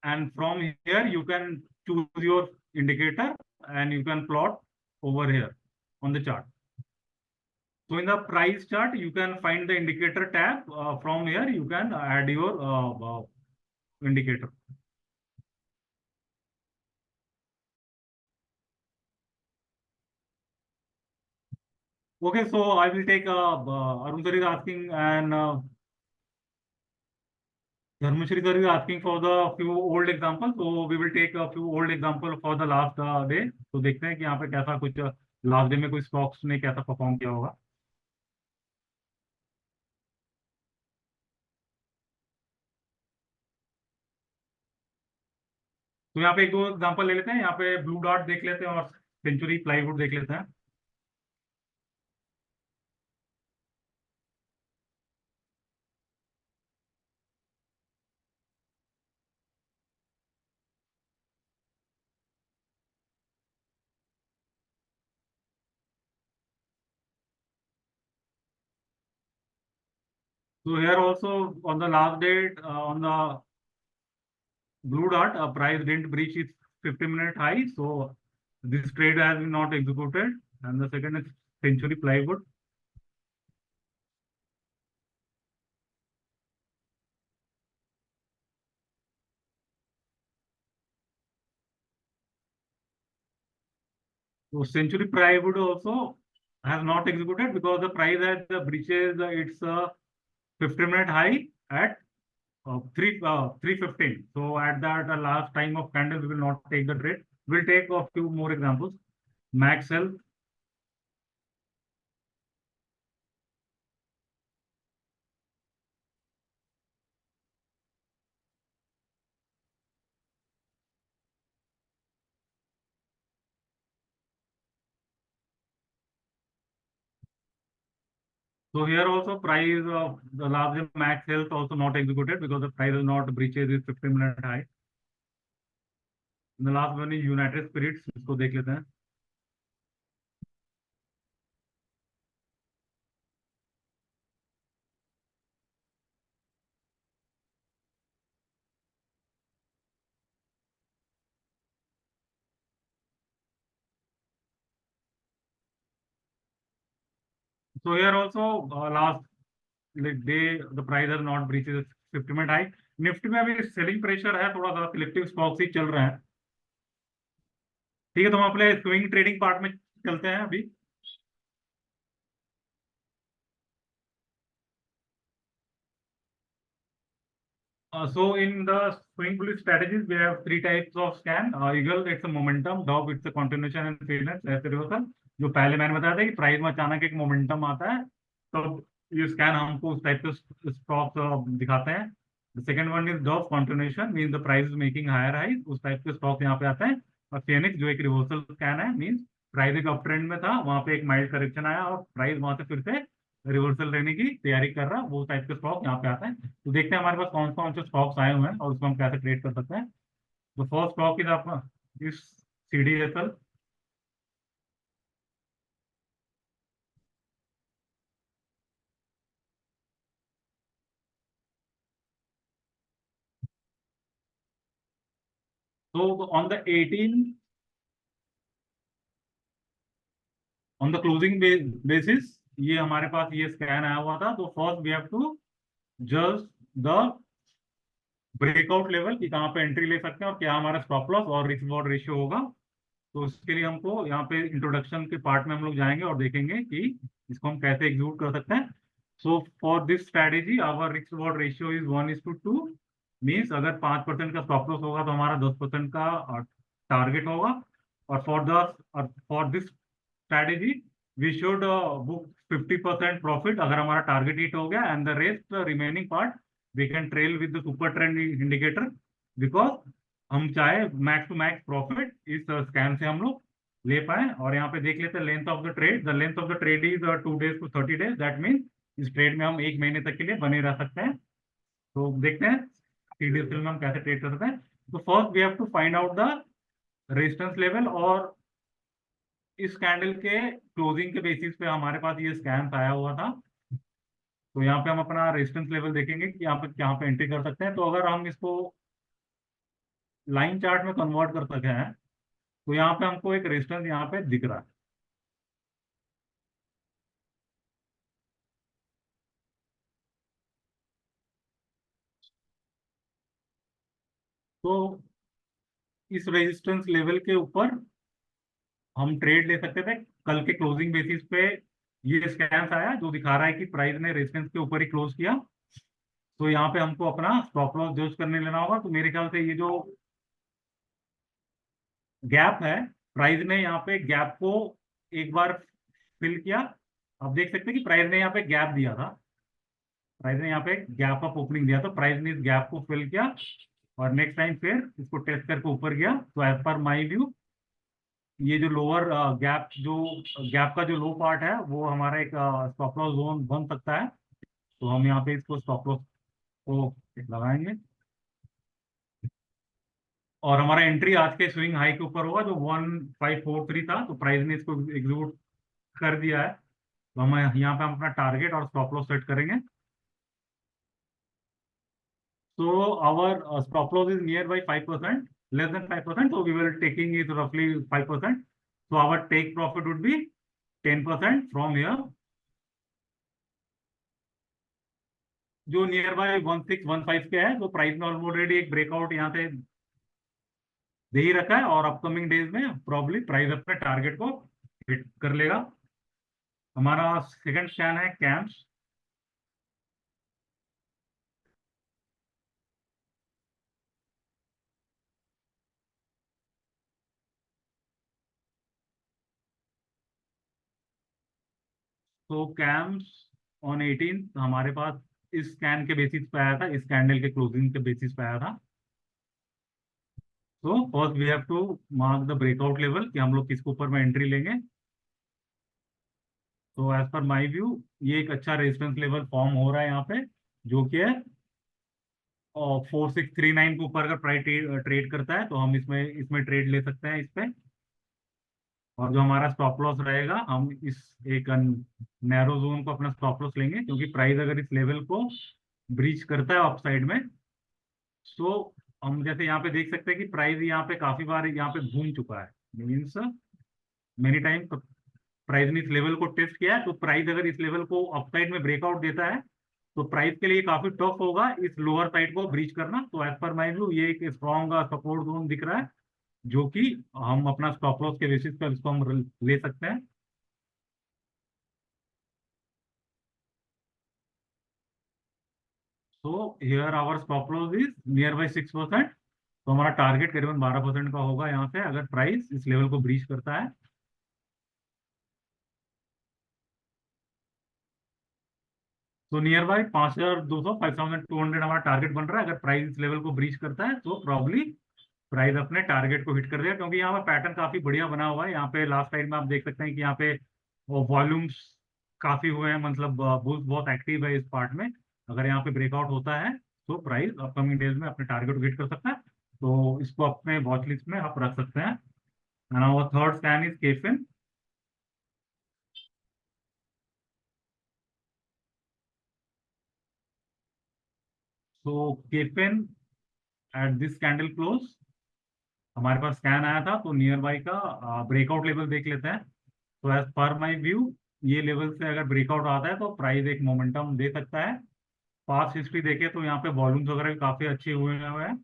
and from here you can choose your indicator and you can plot over here on the chart. So in the price chart, you can find the indicator tab. From here, you can add your indicator. Okay, so I will take Arun sir is asking and Dharmeshri sir is asking for the few old examples. So we will take a few old example for the last day. तो देखते हैं कि यहाँ पे कैसा कुछ last day में कोई stocks ने कैसा perform किया होगा. तो यहाँ पे एक दो एग्जांपल ले लेते हैं. यहाँ पे ब्लू डॉट देख लेते हैं और सेंचुरी प्लाईवुड देख लेते हैं. So here also on the last date on the blue dot, price didn't breach its 50-minute high. So this trade has been not executed. And the second is Century Plywood. So Century Plywood also has not executed because the price has breaches its 50-minute high at 315. So at that last time of candle, we will not take the trade. We'll take a few more examples. Max Health. So here also price of the last day Max Health also not executed because the price is not breaches its 50-minute high. And the last one is United Spirits. इसको देख लेते हैं. So here also last day the price has not breached its 50-minute high. Nifty में अभी सेलिंग प्रेशर है, थोड़ा सा सिलेक्टिव स्टॉक्स ही चल रहे हैं. ठीक है, तो हम अपने स्विंग ट्रेडिंग पार्ट में चलते हैं अभी. So in the swing bullish strategies, we have three types of scan. Eagle, it's a momentum. Dove, it's a continuation and fairness. ऐसे reversal. जो पहले मैंने बताया था कि प्राइस में अचानक एक मोमेंटम आता है, तो ये स्कैन हमको उस टाइप के स्टॉक्स दिखाते हैं. The second one is Dow continuation, mean the price is making higher highs, उस टाइप के स्टॉक यहाँ पे आता है। और फेनिक्स जो एक रिवर्सल स्कैन है, मीन प्राइस एक अप ट्रेंड में था, वहां पे एक माइल्ड करेक्शन आया और प्राइस वहां से फिर से रिवर्सल लेने की तैयारी कर रहा, वो टाइप के स्टॉक यहाँ पे आता है। तो देखते हैं हमारे पास कौन कौन से स्टॉक्स आए हुए हैं और उसको हम कैसे ट्रेड कर सकते हैं। तो फर्स्ट स्टॉक इज आपका इस CDSL। तो on the 18 on the closing basis ये हमारे पास ये स्कैन आया हुआ था। तो first we have to just the breakout level कि कहाँ पे एंट्री ले सकते हैं और क्या हमारा स्टॉप लॉस और रिस्क रिवॉर्ड रेशियो होगा। तो उसके लिए हमको यहाँ पे इंट्रोडक्शन के पार्ट में हम लोग जाएंगे और देखेंगे कि इसको हम कैसे एग्जीक्यूट कर सकते हैं। So for this strategy our risk reward ratio is 1:2, means अगर 5% का स्टॉप लॉस होगा तो हमारा 10% का टारगेट होगा। और for this strategy we should book 50% profit अगर हमारा टारगेट हिट हो गया, and the rest remaining part we can trail with the super trend indicator, because हम चाहे मैक्स टू मैक्स प्रॉफिट इस स्कैम से हम लोग ले पाए। और यहाँ पे देख लेते हैं length of the trade. The length of the trade is 2 days to 30 days, that mean इस ट्रेड में हम 1 महीने तक के लिए बने रह सकते हैं। तो देखते हैं CDSL में हम कैसे ट्रेड कर सकते हैं। तो first we have to find out the resistance level, और इस कैंडल के क्लोजिंग के बेसिस पे हमारे पास ये स्कैम आया हुआ था। तो यहाँ पे हम अपना रेजिस्टेंस लेवल देखेंगे कि यहाँ पे एंट्री कर सकते हैं। तो अगर हम इसको लाइन चार्ट में कन्वर्ट कर सके हैं तो यहाँ पे हमको एक रेजिस्टेंस यहाँ पे दिख रहा है। तो इस रेजिस्टेंस लेवल के ऊपर हम ट्रेड ले सकते थे। कल के क्लोजिंग बेसिस पे ये स्कैम आया जो दिखा रहा है कि प्राइस ने रेजिस्टेंस के ऊपर ही क्लोज किया। तो यहाँ पे हमको अपना स्टॉप लॉस जज करने लेना होगा। तो मेरे ख्याल से ये जो गैप है, प्राइस ने यहाँ पे गैप को एक बार फिल किया। आप देख सकते हैं कि प्राइस ने यहाँ पे गैप दिया था, प्राइस ने यहाँ पे गैप अप ओपनिंग दिया, तो प्राइस ने इस गैप को फिल किया और नेक्स्ट टाइम फिर इसको टेस्ट करके ऊपर गया। तो एज पर माई व्यू ये जो लोअर गैप का जो लो पार्ट है वो हमारा एक स्टॉप लॉस जोन बन सकता है। तो हम यहाँ पे इसको स्टॉप लॉस को लगाएंगे और हमारा एंट्री आज के स्विंग हाई के ऊपर होगा जो 1543 था। तो प्राइस ने इसको एग्जीक्यूट कर दिया है। तो हम यहाँ पे हम अपना टारगेट और स्टॉप लॉस सेट करेंगे। So our stop loss is nearby 5%, less than 5%. So we will taking is roughly 5%. So our take profit would be 10% from here. जो नियर बाय 1615 के है, तो प्राइस में ऑलरेडी एक ब्रेकआउट यहाँ से दे ही रखा है और अपकमिंग डेज में प्रॉब्ली प्राइस अपने टारगेट को हिट कर लेगा। हमारा सेकंड स्कैन है कैम्स। तो कैम्स ऑन 18 हमारे पास इस स्कैन के बेसिस पे आया था, इस कैंडल के क्लोजिंग के बेसिस पे आया था। तो first we have to mark the breakout level कि हम लोग किसके ऊपर में एंट्री लेंगे। तो एज पर माय व्यू ये एक अच्छा रेजिस्टेंस लेवल फॉर्म हो रहा है यहाँ पे, जो कि है 4639 के ऊपर अगर प्राइस ट्रेड करता है तो हम इसमें इसमें ट्रेड ले सकते हैं इस पे। और जो हमारा स्टॉप लॉस रहेगा हम इस एक नैरो जोन को अपना स्टॉप लॉस लेंगे, क्योंकि प्राइस अगर इस लेवल को ब्रीच करता है अपसाइड में तो हम जैसे यहाँ पे देख सकते हैं कि प्राइस यहाँ पे काफी बार यहाँ पे घूम चुका है, मीन्स मेनी टाइम प्राइस ने इस लेवल को टेस्ट किया है। तो प्राइस अगर इस लेवल को अपसाइड में ब्रेकआउट देता है तो प्राइस के लिए काफी टफ होगा इस लोअर साइड को ब्रीच करना। तो एज पर माय व्यू ये एक स्ट्रॉन्ग सपोर्ट जोन दिख रहा है, जो कि हम अपना स्टॉप लॉस के बेसिस पर इसको हम ले सकते हैं। तो here our stop loss is near by 6%। तो हमारा टारगेट करीबन 12% का होगा यहाँ से अगर प्राइस इस लेवल को ब्रीच करता है। तो नियर बाई 5200 5200 हमारा टारगेट बन रहा है। अगर प्राइस इस लेवल को ब्रीच करता है तो प्रॉब्ली प्राइस अपने टारगेट को हिट कर देगा, क्योंकि यहाँ पे पैटर्न काफी बढ़िया बना हुआ है। यहाँ पे लास्ट टाइम में आप देख सकते हैं कि यहाँ पे वॉल्यूम्स काफी हुए हैं, मतलब बुल्स बहुत एक्टिव है इस पार्ट में। अगर यहाँ पे ब्रेकआउट होता है तो प्राइस अपकमिंग डेज में अपने टारगेट को हिट कर सकता है, तो इसको अपने वॉच लिस्ट में आप रख सकते हैं। And our third scan is KFin. तो KFin at this candle close हमारे पास स्कैन आया था, तो नियर बाई का ब्रेकआउट लेवल देख लेते हैं। तो एज पर माई व्यू, ये लेवल से अगर ब्रेकआउट आता है तो प्राइस एक मोमेंटम दे सकता है। पास्ट हिस्ट्री देखें तो यहाँ पे वॉल्यूम्स वगैरह भी काफी अच्छे हुए हैं।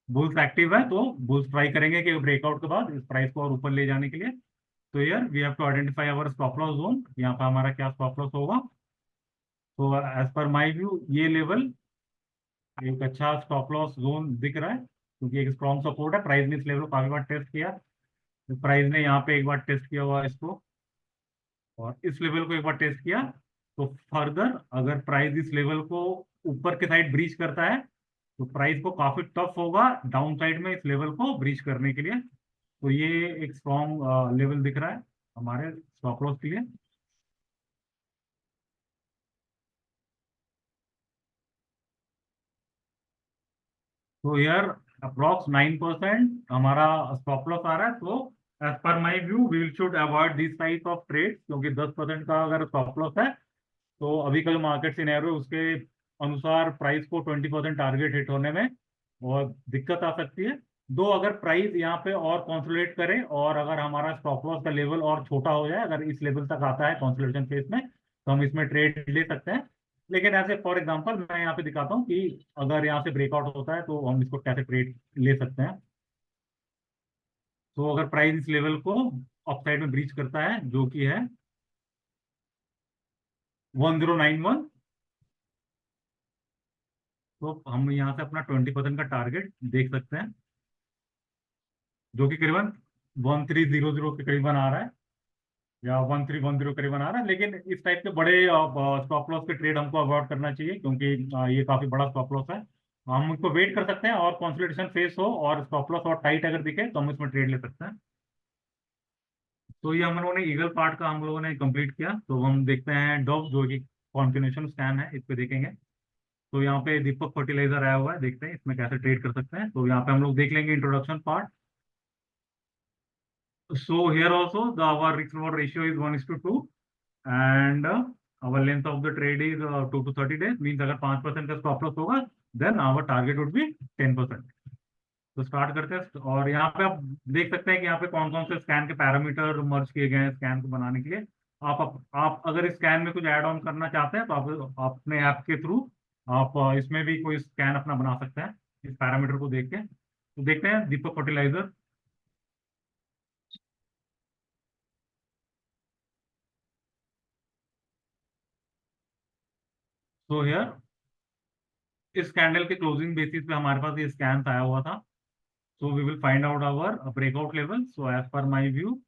बुल्स एक्टिव है, तो बुल्स ट्राई करेंगे कि ब्रेकआउट के बाद इस प्राइस को और ऊपर ले जाने के लिए। तो यार we have to identify our stop loss zone. यहाँ पे हमारा क्या स्टॉप लॉस होगा? तो एज पर माई व्यू ये लेवल एक अच्छा स्टॉप लॉस जोन दिख रहा है, क्योंकि एक स्ट्रॉन्ग सपोर्ट है। प्राइस ने इस लेवल को काफी बार टेस्ट किया, तो प्राइस ने यहाँ पे एक बार टेस्ट किया हुआ इसको, और इस लेवल को एक बार टेस्ट किया। तो फर्दर अगर प्राइस इस लेवल को ऊपर के साइड ब्रीच करता है तो प्राइस को काफी टफ होगा डाउन साइड में इस लेवल को ब्रीच करने के लिए। तो ये एक स्ट्रॉन्ग लेवल दिख रहा है हमारे स्टॉप लॉस के लिए। तो यार अप्रॉक्स 9% हमारा स्टॉप लॉस आ रहा है। तो as per my view we should avoid this type of trade, क्योंकि 10% का अगर स्टॉप लॉस है तो अभी का जो मार्केट सिनेरियो उसके अनुसार प्राइस को 20% टारगेट हिट होने में और दिक्कत आ सकती है। दो अगर प्राइस यहाँ पे और कॉन्सोलिडेट करे और अगर हमारा स्टॉप लॉस का लेवल और छोटा हो जाए, अगर इस लेवल तक आता है कॉन्सोलिडेशन फेज में, तो हम इसमें ट्रेड ले सकते हैं। लेकिन ऐसे फॉर एग्जांपल मैं यहाँ पे दिखाता हूँ कि अगर यहाँ से ब्रेकआउट होता है तो हम इसको कैसे ट्रेड ले सकते हैं। तो अगर प्राइस इस लेवल को अपसाइड में ब्रीच करता है, जो कि है 1091, तो हम यहाँ से अपना 20% का टारगेट देख सकते हैं, जो कि करीबन 1300 के करीबन आ रहा है, या 1310 करीबन आ रहा है। लेकिन इस टाइप के बड़े स्टॉप लॉस के ट्रेड हमको अवॉइड करना चाहिए, क्योंकि ये काफी बड़ा स्टॉप लॉस है। हम इसको वेट कर सकते हैं और कंसोलिडेशन फेस हो और स्टॉप लॉस और टाइट अगर दिखे तो हम इसमें ट्रेड ले सकते हैं। तो ये हम लोगों ने ईगल पार्ट का हम लोगों ने कंप्लीट किया। तो हम देखते हैं डॉव, जो कि कॉन्टिन्यूशन स्कैन है, इस पे देखेंगे। तो यहाँ पे दीपक फर्टिलाइजर आया हुआ है, देखते हैं इसमें कैसे ट्रेड कर सकते हैं। तो यहाँ पे हम लोग देख लेंगे introduction part. So here also our risk reward ratio is 1:2, and our length of the trade is 2 to 30 days. Means अगर 5% का स्टॉप लॉस होगा then our target would be 10%. तो स्टार्ट करते हैं, और यहाँ पे आप देख सकते हैं कि यहाँ पे कौन कौन से स्कैन के पैरामीटर मर्ज किए गए हैं स्कैन को बनाने के लिए। आप अगर इस स्कैन में कुछ ऐड ऑन करना चाहते हैं तो आप अपने ऐप के थ्रू आप इसमें भी कोई स्कैन अपना बना सकते हैं इस पैरामीटर को देख के। तो देखते हैं दीपक फर्टिलाइजर। तो हियर इस कैंडल के क्लोजिंग बेसिस पे हमारे पास ये स्कैन आया हुआ था। So we will find out our breakout level. So as per my view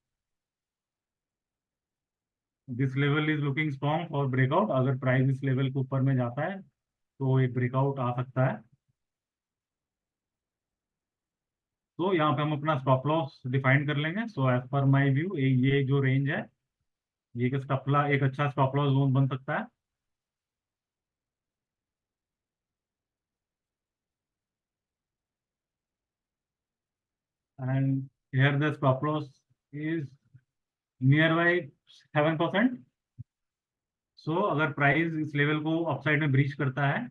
this level is looking strong for breakout. अगर प्राइस इस लेवल के ऊपर में जाता है तो एक ब्रेकआउट आ सकता है। तो यहाँ पे हम अपना स्टॉप लॉस डिफाइन कर लेंगे। So as per my view ये जो रेंज है, ये एक अच्छा स्टॉप लॉस जोन बन सकता है। And here the stop loss is near by 7%। सो अगर प्राइस इस लेवल को अपसाइड में ब्रीच करता है,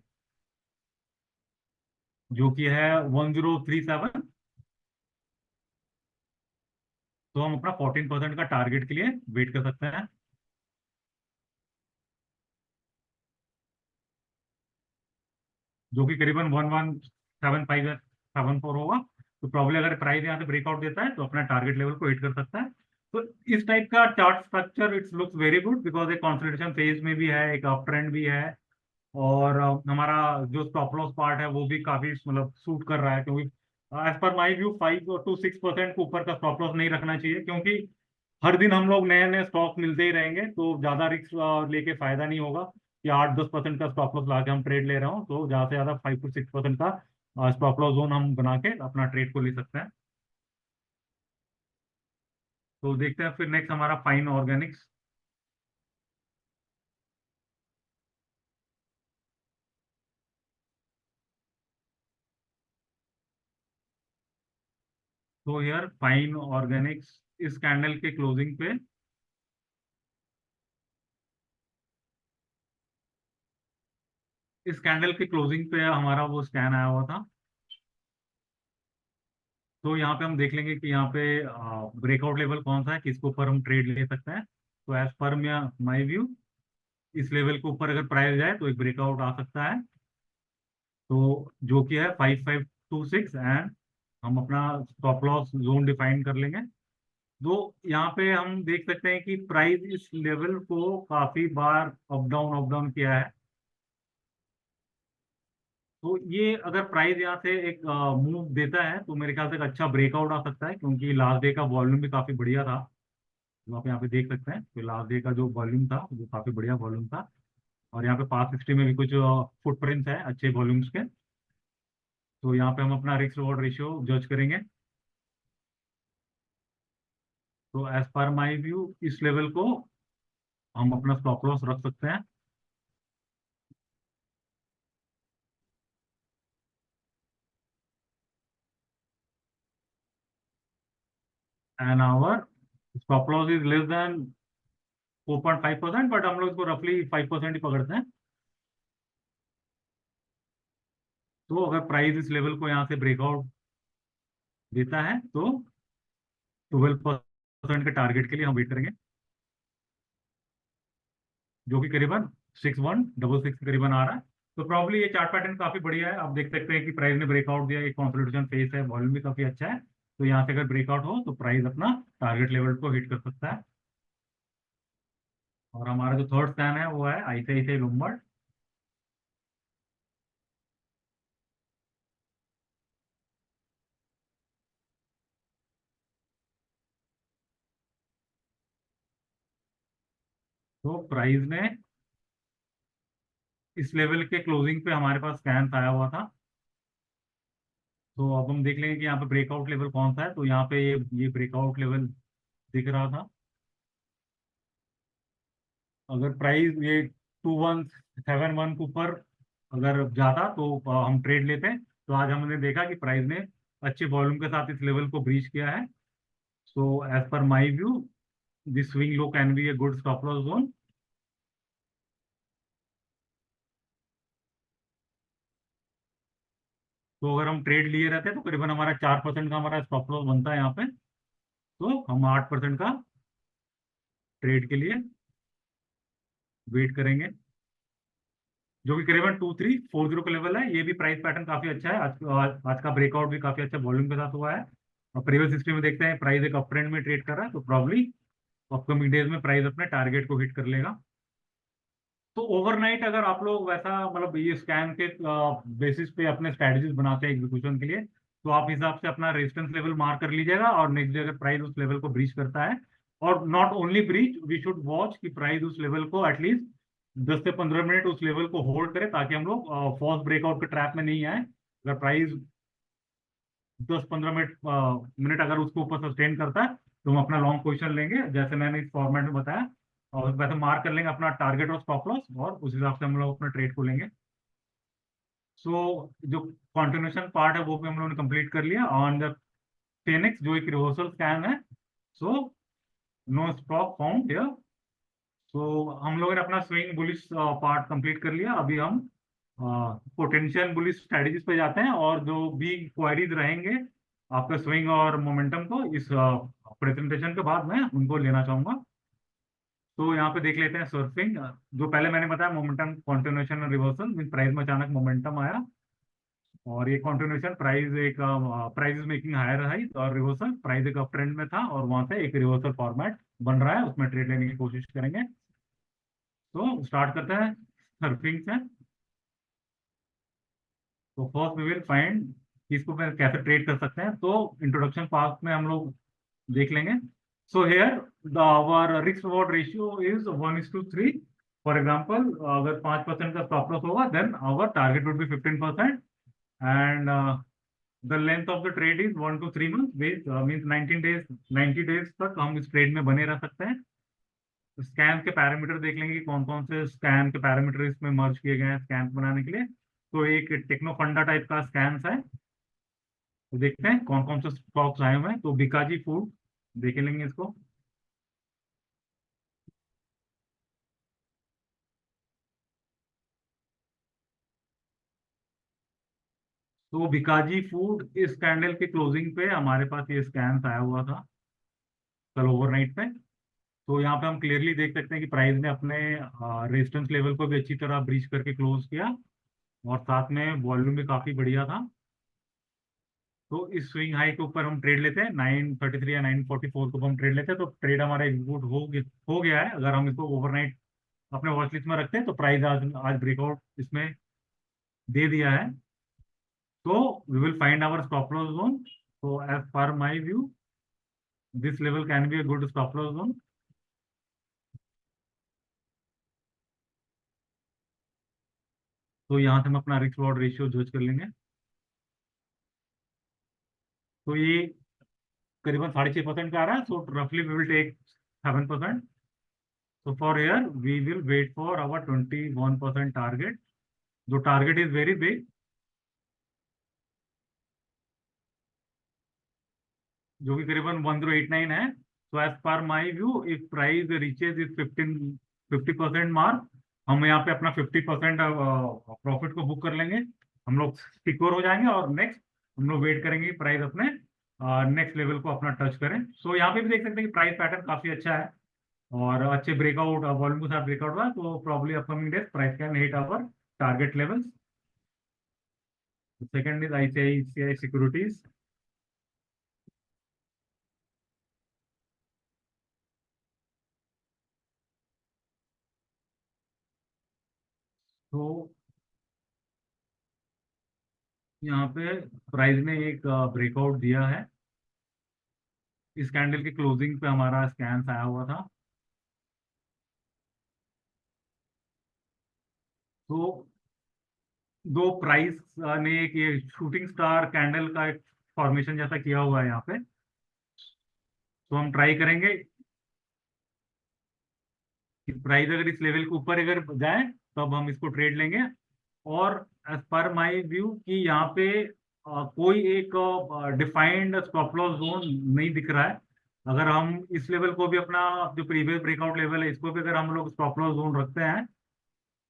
जो कि है 1037, तो हम अपना 14% का टारगेट के लिए वेट कर सकते हैं, जो कि करीबन 117574 होगा। तो प्रॉब्लम अगर प्राइस यहाँ से ब्रेकआउट देता है तो अपना टारगेट लेवल को हिट कर सकता है। तो इस टाइप का chart structure it's looks very good, because एक कंसोलिडेशन फेज में भी है, एक अप ट्रेंड भी है, और हमारा जो स्टॉप लॉस पार्ट है वो भी काफी मतलब सूट कर रहा है, क्योंकि as per my view 5 to 6% के ऊपर का स्टॉप लॉस नहीं रखना चाहिए, क्योंकि हर दिन हम लोग नए नए स्टॉक मिलते ही रहेंगे तो ज्यादा रिस्क लेके फायदा नहीं होगा। कि 8-10% का स्टॉप लॉस लगा के हम ट्रेड ले रहे हो, तो ज़्यादा से ज़्यादा 5 to 6% का स्टॉप लॉस जोन हम बना के अपना ट्रेड को ले सकते हैं। तो देखते हैं फिर नेक्स्ट हमारा फाइन ऑर्गेनिक्स। तो यार फाइन ऑर्गेनिक्स इस कैंडल के क्लोजिंग पे, इस कैंडल के क्लोजिंग पे हमारा वो स्कैन आया हुआ था। तो यहाँ पे हम देख लेंगे कि यहाँ पे ब्रेकआउट लेवल कौन सा है, किसके ऊपर हम ट्रेड ले सकते हैं। तो एज पर माई व्यू, इस लेवल के ऊपर अगर प्राइस जाए तो एक ब्रेकआउट आ सकता है, तो जो कि है 5526, एंड हम अपना स्टॉप लॉस जोन डिफाइन कर लेंगे। तो यहाँ पे हम देख सकते हैं कि प्राइस इस लेवल को काफी बार अप डाउन किया है। तो ये अगर प्राइस यहाँ से एक मूव देता है तो मेरे ख्याल से एक अच्छा ब्रेकआउट आ सकता है, क्योंकि लास्ट डे का वॉल्यूम भी काफी बढ़िया था। जो आप यहाँ पे देख सकते हैं, तो लास्ट डे का जो वॉल्यूम था वो काफी बढ़िया वॉल्यूम था। और यहाँ पे पास्ट हिस्ट्री में भी कुछ फुटप्रिंट्स है अच्छे वॉल्यूम्स के। तो यहाँ पे हम अपना रिस्क रिवॉर्ड रेशियो जज करेंगे। तो एज पर माई व्यू, इस लेवल को हम अपना स्टॉप लॉस रख सकते हैं। And our stop loss is less than 4.5%, but हम लोग इसको रफली 5% ही पकड़ते हैं। तो अगर प्राइस इस लेवल को यहाँ से ब्रेकआउट देता है तो 12% के टारगेट के लिए हम वेट करेंगे, जो कि करीबन 6166 के करीबन आ रहा है। तो प्रॉब्ली ये चार्ट पैटर्न काफी बढ़िया है। आप देख सकते हैं कि प्राइस ने ब्रेकआउट दिया, एक कंसोलिडेशन फेस है, वॉल्यूम भी काफी अच्छा है। तो यहाँ से अगर ब्रेकआउट हो तो प्राइस अपना टारगेट लेवल को हिट कर सकता है। और हमारा जो थर्ड स्कैन है वो है आईसीआईसीआई लोम्बार्ड। तो प्राइस ने इस लेवल के क्लोजिंग पे हमारे पास स्कैन आया हुआ था। तो अब हम देख लेंगे कि यहाँ पे ब्रेकआउट लेवल कौन सा है। तो यहाँ पे ये ब्रेकआउट लेवल दिख रहा था। अगर प्राइस ये 2171 के ऊपर अगर जाता तो हम ट्रेड लेते। तो आज हमने देखा कि प्राइस ने अच्छे वॉल्यूम के साथ इस लेवल को ब्रीच किया है। So as per my view, this swing low can be a good stop loss zone. तो अगर हम ट्रेड लिए रहते हैं तो करीबन हमारा 4% का हमारा स्टॉप लॉस बनता है यहाँ पे। तो हम 8% का ट्रेड के लिए वेट करेंगे, जो कि करीबन 2340 का लेवल है। ये भी प्राइस पैटर्न काफी अच्छा है। आज का ब्रेकआउट भी काफी अच्छा वॉल्यूम के साथ हुआ है। और प्रीवियस हिस्ट्री में देखते हैं प्राइस एक अप ट्रेंड में ट्रेड कर रहा है, तो प्रॉब्ली अपकमिंग डेज में प्राइस अपने टारगेट को हिट कर लेगा। तो ओवरनाइट अगर आप लोग वैसा मतलब ये स्कैन के बेसिस पे अपने स्ट्रेटजीज बनाते हैं एग्जीक्यूशन के लिए, तो आप हिसाब से अपना रेजिस्टेंस लेवल मार्क कर लीजिएगा। और नेक्स्ट डे अगर प्राइस उस लेवल को ब्रीच करता है, और not only breach, we should watch कि प्राइस उस लेवल को एटलीस्ट 10 से 15 मिनट उस लेवल को होल्ड करे, ताकि हम लोग फॉल्स ब्रेकआउट के ट्रैप में नहीं आए। अगर प्राइस 10-15 मिनट अगर उसको ऊपर सस्टेन करता है तो हम अपना लॉन्ग पोजीशन लेंगे, जैसे मैंने इस फॉर्मेट में बताया। और वैसे मार्क कर लेंगे अपना टारगेट और स्टॉप लॉस, और उस हिसाब से हम लोग अपना ट्रेड को लेंगे। सो जो कंटिन्यूशन पार्ट है वो भी हम लोगों ने कंप्लीट कर लिया ऑन द फेनिक्स, जो एक रिवर्सल स्कैन है। So no stock found here. So हम लोगों ने अपना स्विंग बुलिश पार्ट कंप्लीट कर लिया। अभी हम पोटेंशियल बुलिश स्ट्रेटजीज पे जाते हैं, और जो भी क्वेरीज रहेंगे आपका स्विंग और मोमेंटम को इस प्रेजेंटेशन के बाद मैं उनको लेना चाहूंगा। तो यहाँ पे देख लेते हैं सर्फिंग। जो पहले मैंने बताया मोमेंटम कंटिन्यूएशन और रिवर्सल, मीन प्राइस में अचानक मोमेंटम आया, और ये कंटिन्यूएशन प्राइस एक price is making higher high, और रिवर्सल प्राइस एक अप ट्रेंड में था और वहां से एक रिवर्सल फॉर्मेट बन रहा है, उसमें ट्रेड लेने की कोशिश करेंगे। तो स्टार्ट करते हैं सर्फिंग से। तो फर्स्ट वी विल फाइंड इसको फिर कैसे ट्रेड कर सकते हैं। तो इंट्रोडक्शन पार्ट में हम लोग देख लेंगे। So here the our risk reward ratio is 1:3। For example अगर 5% का स्टॉप लॉस होगा then our target would be 15%, and the length of the trade is 1 to 3 months, means 19 days, 90 days तक हम इस ट्रेड में बने रह सकते हैं। स्कैन के पैरामीटर देख लेंगे कि कौन कौन से स्कैन के पैरामीटर इसमें मर्ज किए गए हैं स्कैन बनाने के लिए। तो एक टेक्नो फंडा टाइप का स्कैन है, तो देखते हैं कौन कौन से स्टॉक्स आए हुए हैं। तो बिकाजी फूड देख लेंगे इसको। तो बिकाजी फूड इस कैंडल के क्लोजिंग पे हमारे पास ये स्कैन आया हुआ था कल ओवरनाइट पे। तो यहाँ पे हम क्लियरली देख सकते हैं कि प्राइस ने अपने रेजिस्टेंस लेवल को भी अच्छी तरह ब्रीच करके क्लोज किया, और साथ में वॉल्यूम भी काफी बढ़िया था। तो इस स्विंग हाई के ऊपर हम ट्रेड लेते हैं 933 या 944 को हम ट्रेड लेते हैं। तो ट्रेड हमारा एग्जीक्यूट हो गया है। अगर हम इसको ओवरनाइट अपने वॉच लिस्ट में रखते हैं तो प्राइस आज आज ब्रेकआउट इसमें दे दिया है। तो we will find our stop loss zone. तो as per my view this level can be a good stop loss zone. तो यहाँ से हम अपना रिस्क रॉड रेशियो जज कर लेंगे। तो ये करीबन 6.5% का आ रहा है। सो रफली we will take 7%। So for here, we will wait for our 21% target. जो टारगेट इज वेरी बिग, जो कि करीबन 1089 है। So as per my view if price reaches इस 50% मार्क, हम यहाँ पे अपना 50% प्रॉफिट को बुक कर लेंगे। हम लोग सिक्योर हो जाएंगे, और नेक्स्ट हम लोग वेट करेंगे कि प्राइस अपने नेक्स्ट लेवल को अपना टच करें। सो यहाँ पे भी देख सकते हैं कि प्राइस पैटर्न काफी अच्छा है, और अच्छे ब्रेकआउट वॉल्यूम के साथ ब्रेकआउट हुआ। तो probably upcoming days price can hit our target levels. Second is ICICI securities. तो यहाँ पे प्राइस ने एक ब्रेकआउट दिया है। इस कैंडल के क्लोजिंग पे हमारा स्कैन आया हुआ था। तो दो प्राइस ने एक ये शूटिंग स्टार कैंडल का एक फॉर्मेशन जैसा किया हुआ है यहाँ पे। तो हम ट्राई करेंगे कि प्राइस अगर इस लेवल के ऊपर अगर जाए तब हम इसको ट्रेड लेंगे। और एज पर माय व्यू कि यहाँ पे कोई एक डिफाइंड स्टॉप लॉस जोन नहीं दिख रहा है। अगर हम इस लेवल को भी अपना जो प्रीवियस ब्रेकआउट लेवल है इसको भी अगर हम लोग स्टॉप लॉस जोन रखते हैं,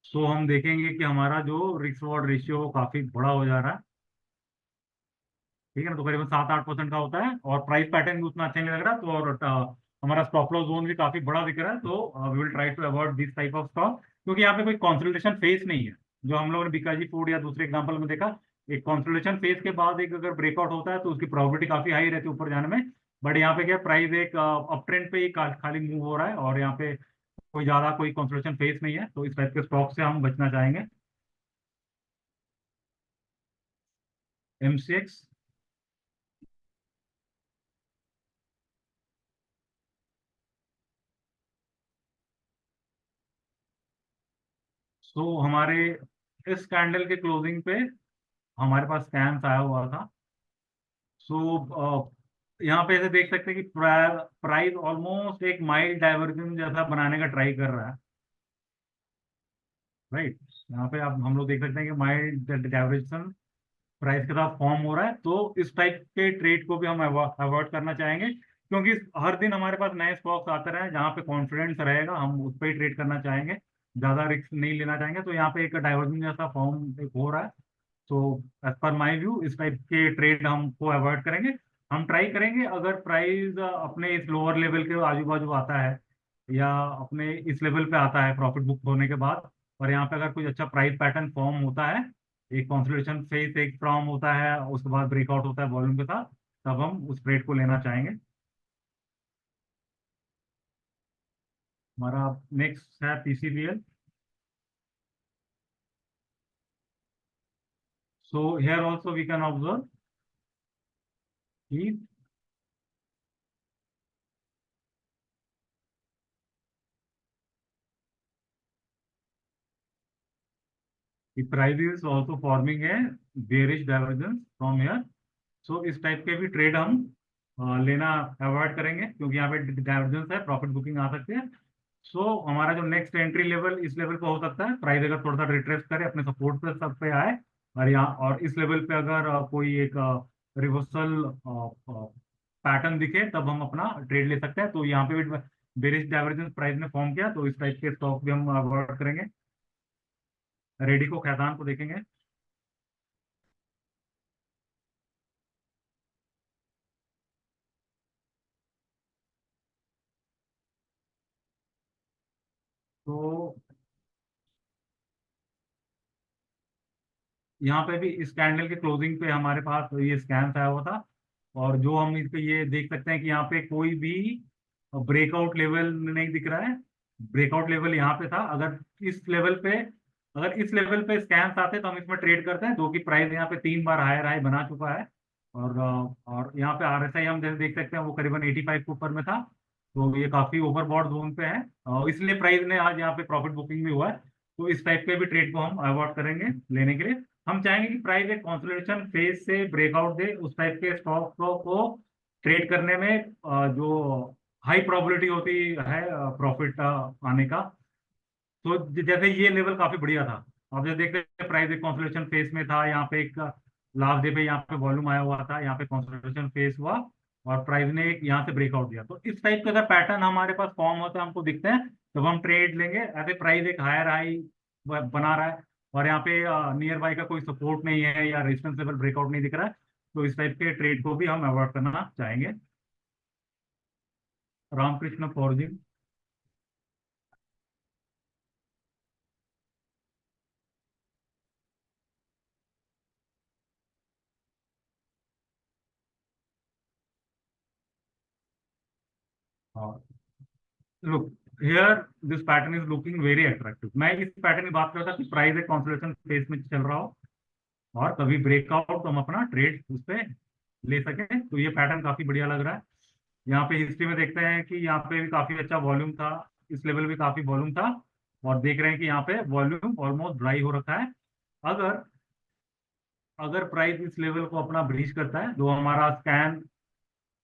तो हम देखेंगे कि हमारा जो रिस्क रॉड रेशियो वो काफी बड़ा हो जा रहा है। ठीक है ना, तो करीबन 7-8% का होता है, और प्राइस पैटर्न भी उतना अच्छा नहीं लग रहा। तो और हमारा स्टॉप लॉस जोन भी काफी बड़ा दिख रहा है। तो we will try to avoid this type of stock, क्योंकि यहाँ पे कोई कंसोलिडेशन फेस नहीं है। जो हम लोगों ने बिकाजी फूड या दूसरे एग्जांपल में देखा, एक कंसोलिडेशन फेस के बाद एक अगर ब्रेकआउट होता है तो उसकी प्रोबेबिलिटी काफी हाई रहती है ऊपर जाने में। बट यहाँ पे क्या, प्राइस एक अप ट्रेंड पे ही खाली मूव हो रहा है, और यहाँ पे कोई ज्यादा कोई कंसोलिडेशन फेस नहीं है। तो इस टाइप के स्टॉक से हम बचना चाहेंगे। MCX। तो हमारे इस कैंडल के क्लोजिंग पे हमारे पास स्कैम्स आया हुआ था। सो यहाँ पे ऐसे देख सकते हैं कि प्राइस ऑलमोस्ट एक माइल्ड डाइवर्जन जैसा बनाने का ट्राई कर रहा है। राइट, यहाँ पे आप हम लोग देख सकते हैं कि माइल्ड डाइवर्जन प्राइस के साथ फॉर्म हो रहा है। तो इस टाइप के ट्रेड को भी हम अवॉइड करना चाहेंगे, क्योंकि हर दिन हमारे पास नए स्टॉक्स आते रहे जहाँ पे कॉन्फिडेंस रहेगा हम उस पर ही ट्रेड करना चाहेंगे, ज्यादा रिस्क नहीं लेना चाहेंगे। तो यहाँ पे एक डाइवर्जन जैसा फॉर्म हो रहा है। तो एज पर माई व्यू इस टाइप के ट्रेड हमको अवॉइड करेंगे। हम ट्राई करेंगे अगर प्राइस अपने इस लोअर लेवल के आजू बाजू आता है, या अपने इस लेवल पे आता है प्रॉफिट बुक होने के बाद, और यहाँ पे अगर कुछ अच्छा प्राइस पैटर्न फॉर्म होता है, एक कंसोलिडेशन फेज एक फॉर्म होता है, उसके बाद ब्रेकआउट होता है वॉल्यूम के साथ, तब हम उस ट्रेड को लेना चाहेंगे। हमारा नेक्स्ट है PCBL। So here also we can observe कि The price is also forming a bearish divergence from here. सो इस टाइप के भी ट्रेड हम लेना अवॉइड करेंगे, क्योंकि यहाँ पे डाइवर्जेंस है, प्रॉफिट बुकिंग आ सकती है। सो हमारा जो नेक्स्ट एंट्री लेवल इस लेवल पे हो सकता है, प्राइस अगर थोड़ा सा रिट्रेस करे, अपने सपोर्ट पे सब पे आए, और यहाँ और इस लेवल पे अगर कोई एक रिवर्सल पैटर्न दिखे, तब हम अपना ट्रेड ले सकते हैं। तो यहाँ पे भी बेरिश डाइवर्जेंस प्राइस ने फॉर्म किया, तो इस टाइप के स्टॉक भी हम अवॉइड करेंगे। रेडी को खैतान को देखेंगे। तो यहाँ पे भी इस कैंडल के क्लोजिंग पे हमारे पास ये स्कैन आया हुआ था, और जो हम इस पे ये देख सकते हैं कि यहाँ पे कोई भी ब्रेकआउट लेवल नहीं दिख रहा है। ब्रेकआउट लेवल यहाँ पे था। अगर इस लेवल पे स्कैन्स आते तो हम इसमें ट्रेड करते हैं, जो कि प्राइस यहाँ पे 3 बार हायर हाई बना चुका है। और यहाँ पे आरएसआई हम जैसे देख सकते हैं, वो करीबन 85 के ऊपर में था। तो ये काफी ओवरबॉट जोन पे है, और इसलिए प्राइस ने आज यहाँ पे प्रॉफिट बुकिंग भी हुआ है। तो इस टाइप के भी ट्रेड को हम अवॉइड करेंगे लेने के लिए। हम चाहेंगे कि प्राइस एक कंसोलिडेशन फेज से ब्रेकआउट दे, उस टाइप के स्टॉक को ट्रेड करने में जो हाई प्रोबेबिलिटी होती है प्रॉफिट आने का। तो जैसे ये लेवल काफी बढ़िया था, आप जैसे देखते हैं प्राइस एक कंसोलिडेशन फेज में था। यहाँ पे एक लास्ट डे पे यहाँ पे वॉल्यूम आया हुआ था, यहाँ पे कंसोलिडेशन फेज हुआ, और प्राइस ने एक यहाँ से ब्रेकआउट दिया। तो इस टाइप का अगर पैटर्न हमारे पास फॉर्म होता है, हमको दिखते हैं, तो हम ट्रेड लेंगे। ऐसे प्राइस एक हायर हाई बना रहा है, और यहाँ पे नियर बाय का कोई सपोर्ट नहीं है या रेजिस्टेंस लेवल ब्रेकआउट नहीं दिख रहा है, तो इस टाइप के ट्रेड को भी हम अवॉइड करना चाहेंगे। Ramkrishna forging. Look here, this pattern is looking very attractive. मैं इस पैटर्न की बात करता कि प्राइस एक कंसोलिडेशन फेज में चल रहा हो, और कभी ब्रेकआउट तो हम अपना ट्रेड उस पर ले सकें। तो ये पैटर्न काफी बढ़िया लग रहा है। यहाँ पे हिस्ट्री में देखते हैं कि यहाँ पे भी काफी अच्छा वॉल्यूम था, इस लेवल भी काफी वॉल्यूम था, और देख रहे हैं कि यहाँ पे वॉल्यूम ऑलमोस्ट ड्राई हो रखा है। अगर अगर प्राइस इस लेवल को अपना ब्रीच करता है, जो हमारा स्कैन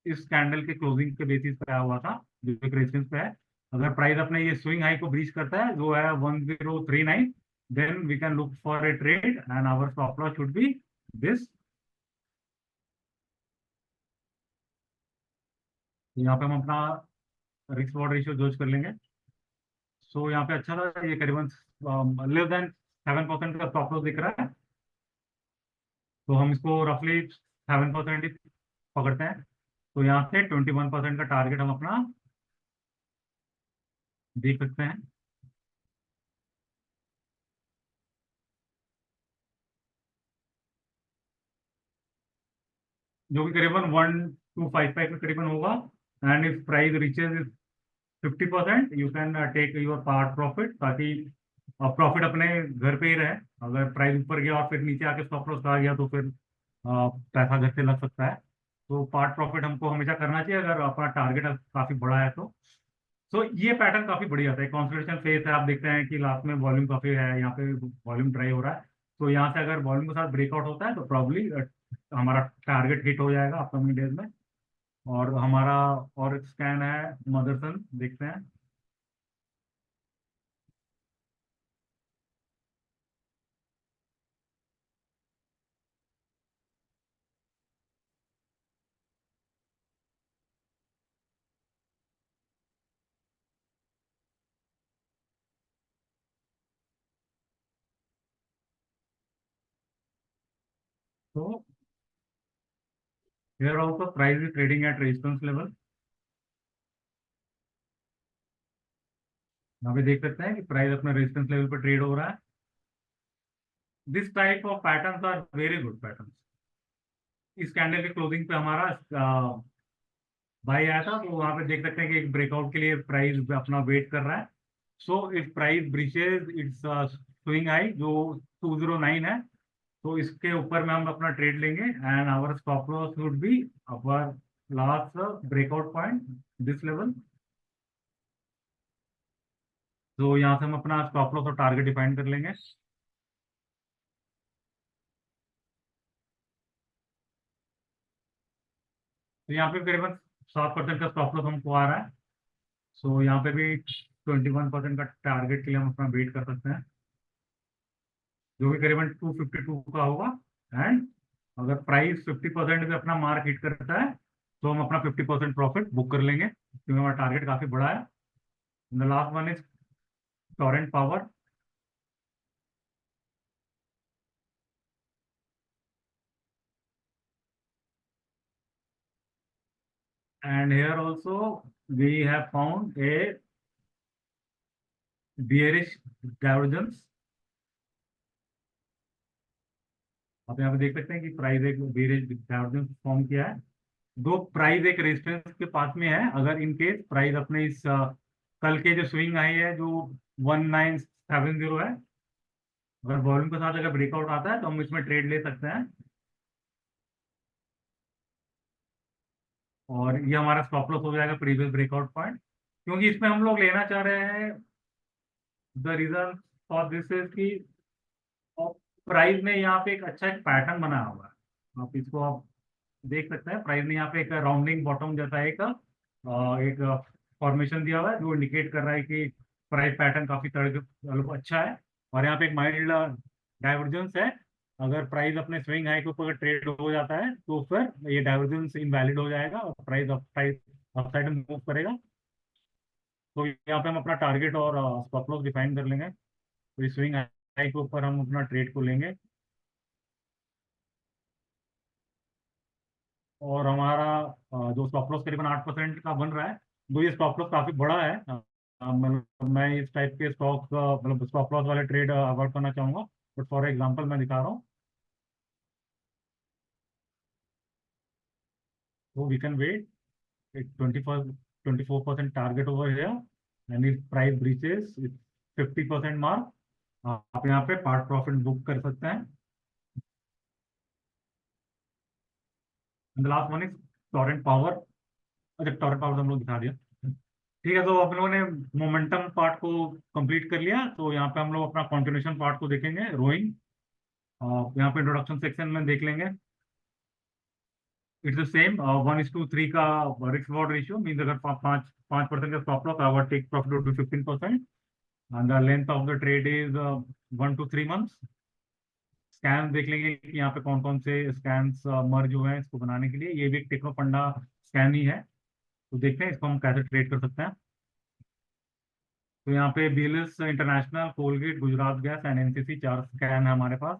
इस कैंडल के क्लोजिंग के बेसिस पे आया हुआ था, जो एक रेजिस्टेंस पे है, अगर प्राइस अपने ये स्विंग हाई को ब्रीच करता है, जो है 1039, then we can look for a trade and our stop loss should be this. यहाँ पे हम अपना रिस्क रॉड रेशियो जज कर लेंगे। सो यहाँ पे अच्छा था, ये करीबन लेस देन 7% का स्टॉप लॉस दिख रहा है, तो हम इसको रफली 7% ही पकड़ते हैं। तो यहाँ से 21% का टारगेट हम अपना देख सकते हैं, जो कि करीबन 1255 के करीबन होगा। And if price reaches 50%, you can take your part profit, ताकि प्रॉफिट अपने घर पे ही रहे। अगर प्राइस ऊपर गया और फिर नीचे आके स्टॉप लॉस आ गया, तो फिर पैसा घर से लग सकता है। तो पार्ट प्रॉफिट हमको हमेशा करना चाहिए, अगर अपना टारगेट काफी बड़ा है तो। सो ये पैटर्न काफी बढ़िया था, कॉन्सोलिडेशन फेज है। आप देखते हैं कि लास्ट में वॉल्यूम काफी है, यहाँ पे वॉल्यूम ड्राई हो रहा है। तो यहाँ से अगर वॉल्यूम के साथ ब्रेकआउट होता है, तो प्रॉब्ली हमारा टारगेट हिट हो जाएगा अपकमिंग डेज में। और हमारा और एक स्कैन है मदरसन, देखते हैं। तो here also price is trading at resistance level। यहाँ पे देख सकते हैं कि प्राइस अपने रेजिस्टेंस लेवल पर ट्रेड हो रहा है। This type of patterns are very good patterns. इस कैंडल के क्लोजिंग पे हमारा बाई आया था, तो वहां पे देख सकते हैं कि एक ब्रेकआउट के लिए प्राइस अपना वेट कर रहा है। So if price breaches it's swing high जो 209 है, तो इसके ऊपर में हम अपना ट्रेड लेंगे, and our stop loss would be our last breakout point this level. तो यहाँ से हम अपना स्टॉप लॉस और टारगेट डिफाइन कर लेंगे। तो यहाँ पे करीबन 7% का स्टॉप लॉस हमको आ रहा है। सो यहाँ पे भी 21% का टारगेट के लिए हम अपना वेट कर सकते हैं, जो भी करीबन 252 का होगा। एंड अगर प्राइस 50% भी अपना मार्क हिट करता है तो हम अपना 50% प्रॉफिट बुक कर लेंगे, क्योंकि हमारा टारगेट काफी बड़ा है। The last one is Torrent power. And here also we have found a bearish divergence। आप यहाँ पे देख सकते हैं कि प्राइस एक बेरिश डाइवर्जेंस फॉर्म किया है। दो प्राइस एक रेजिस्टेंस के पास में है। अगर इन केस प्राइस अपने इस कल के जो स्विंग आई है जो 1970 है, अगर वॉल्यूम के साथ अगर ब्रेकआउट आता है तो हम इसमें ट्रेड ले सकते हैं। और ये हमारा स्टॉप लॉस हो जाएगा प्रीवियस ब्रेकआउट पॉइंट, क्योंकि इसमें हम लोग लेना चाह रहे हैं। The reason for this is कि प्राइस में यहाँ पे एक अच्छा एक पैटर्न बना हुआ है। आप इसको आप देख सकते हैं। प्राइस ने यहाँ पे एक राउंडिंग बॉटम जैसा एक फॉर्मेशन दिया हुआ है, जो इंडिकेट कर रहा है कि प्राइस पैटर्न काफी मतलब अच्छा है। और यहाँ पे एक माइल्ड डाइवर्जेंस है। अगर प्राइस अपने स्विंग हाई के ऊपर ट्रेड हो जाता है तो फिर ये डाइवर्जेंस इनवैलिड हो जाएगा और प्राइस अपसाइड में मूव करेगा। तो यहाँ पे हम अपना टारगेट और स्टॉप लॉस डिफाइन कर लेंगे। तो इस स्विंग हाई के ऊपर हम अपना ट्रेड को लेंगे। और हमारा जो स्टॉप लॉस करीबन 8% का बन रहा है। तो ये स्टॉप लॉस काफी बड़ा है। मतलब मैं इस टाइप के स्टॉक मतलब स्टॉप लॉस वाले ट्रेड अवॉइड करना चाहूंगा, बट फॉर एग्जांपल मैं दिखा रहा हूँ। तो we can wait 24% target over here and if price breaches 50% mark, आप यहाँ पे पार्ट प्रॉफिट बुक कर सकते हैं। Last one is torrent power. अच्छा, टॉरेंट पावर हम लोग दिखा दिया। ठीक है, तो आप लोगों ने मोमेंटम पार्ट को कंप्लीट कर लिया। तो यहाँ पे हम लोग अपना कंटिन्यूशन पार्ट को देखेंगे, रोइंग। यहाँ पे इंट्रोडक्शन सेक्शन में देख लेंगे। इट्स द सेम 1:3 का रिस्क रिवॉर्ड रेशियो। मीन्स अगर 5% का stop loss, I would take profit to 15%। And the length of the trade is 1 to 3 months। Scan देख लेंगे कि यहाँ पे कौन कौन से स्कैन्स मर्ज हुए हैं इसको बनाने के लिए। ये भी एक टेक्नो पंडा स्कैन ही है। तो देखते हैं इसको हम कैसे ट्रेड कर सकते हैं। तो यहाँ पे BLS international, Colgate, Gujarat gas and NCC 4 scan है हमारे पास।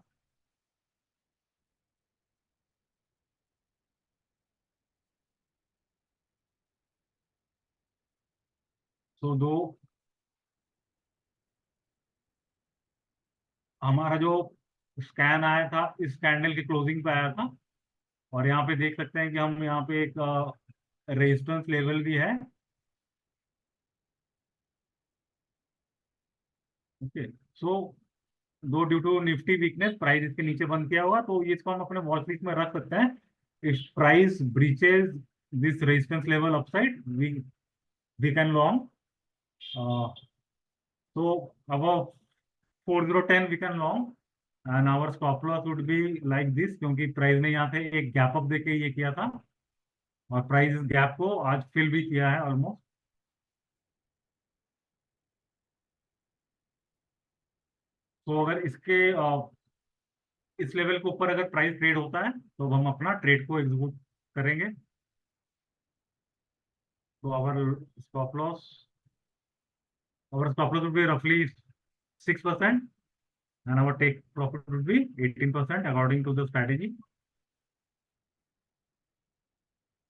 तो दो हमारा जो स्कैन आया था इस कैंडल के क्लोजिंग पे आया था। और यहाँ पे देख सकते हैं कि हम यहाँ पे एक रेजिस्टेंस लेवल भी है। Okay. So though due to Nifty weakness price इसके नीचे बंद किया हुआ, तो ये इसको हम अपने वॉच लिस्ट में रख सकते हैं। If price breaches this resistance level upside, we can long. तो अब 4010 we can long and our stop loss would be like this, क्योंकि प्राइस ने यहाँ पे एक गैप अप देके ये किया था और प्राइस इस गैप को आज फिल भी किया है ऑलमोस्ट। तो अगर इस लेवल के ऊपर अगर प्राइस ट्रेड होता है तो हम अपना ट्रेड को एग्जीक्यूट करेंगे। तो stop loss our stop loss would be roughly 6% and our take profit would be 18% according to the strategy।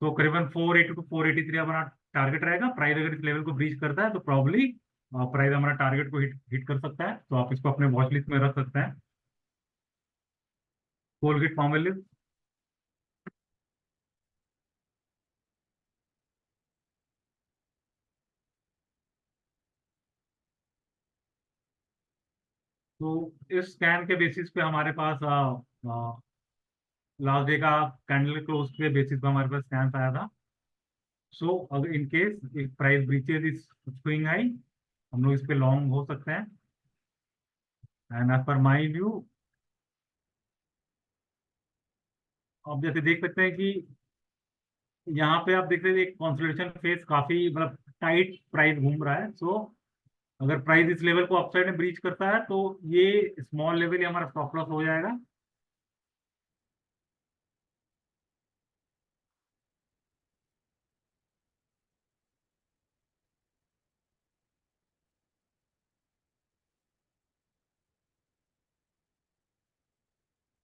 तो करीबन 480 to 483 हमारा टारगेट रहेगा। प्राइस अगर इस लेवल को ब्रीच करता है तो प्रॉब्ली प्राइस हमारा टारगेट को हिट कर सकता है। तो आप इसको अपने वॉच लिस्ट में रख सकते हैं। Colgate Palmolive. तो इस स्कैन के बेसिस पे हमारे पास लास्ट डे का कैंडल क्लोज के बेसिस पे हमारे पास स्कैन आया था। सो अगर इन केस प्राइस ब्रीचेज इस स्विंग हाई, हम लोग इस पे लॉन्ग हो सकते हैं। And as per my view, आप जैसे देख सकते हैं कि यहाँ पे आप देख रहे हैं एक कंसोलिडेशन फेज काफी मतलब टाइट प्राइस घूम रहा है। सो अगर प्राइस इस लेवल को अपसाइड में ब्रीच करता है तो ये स्मॉल लेवल ही हमारा स्टॉप लॉस हो जाएगा।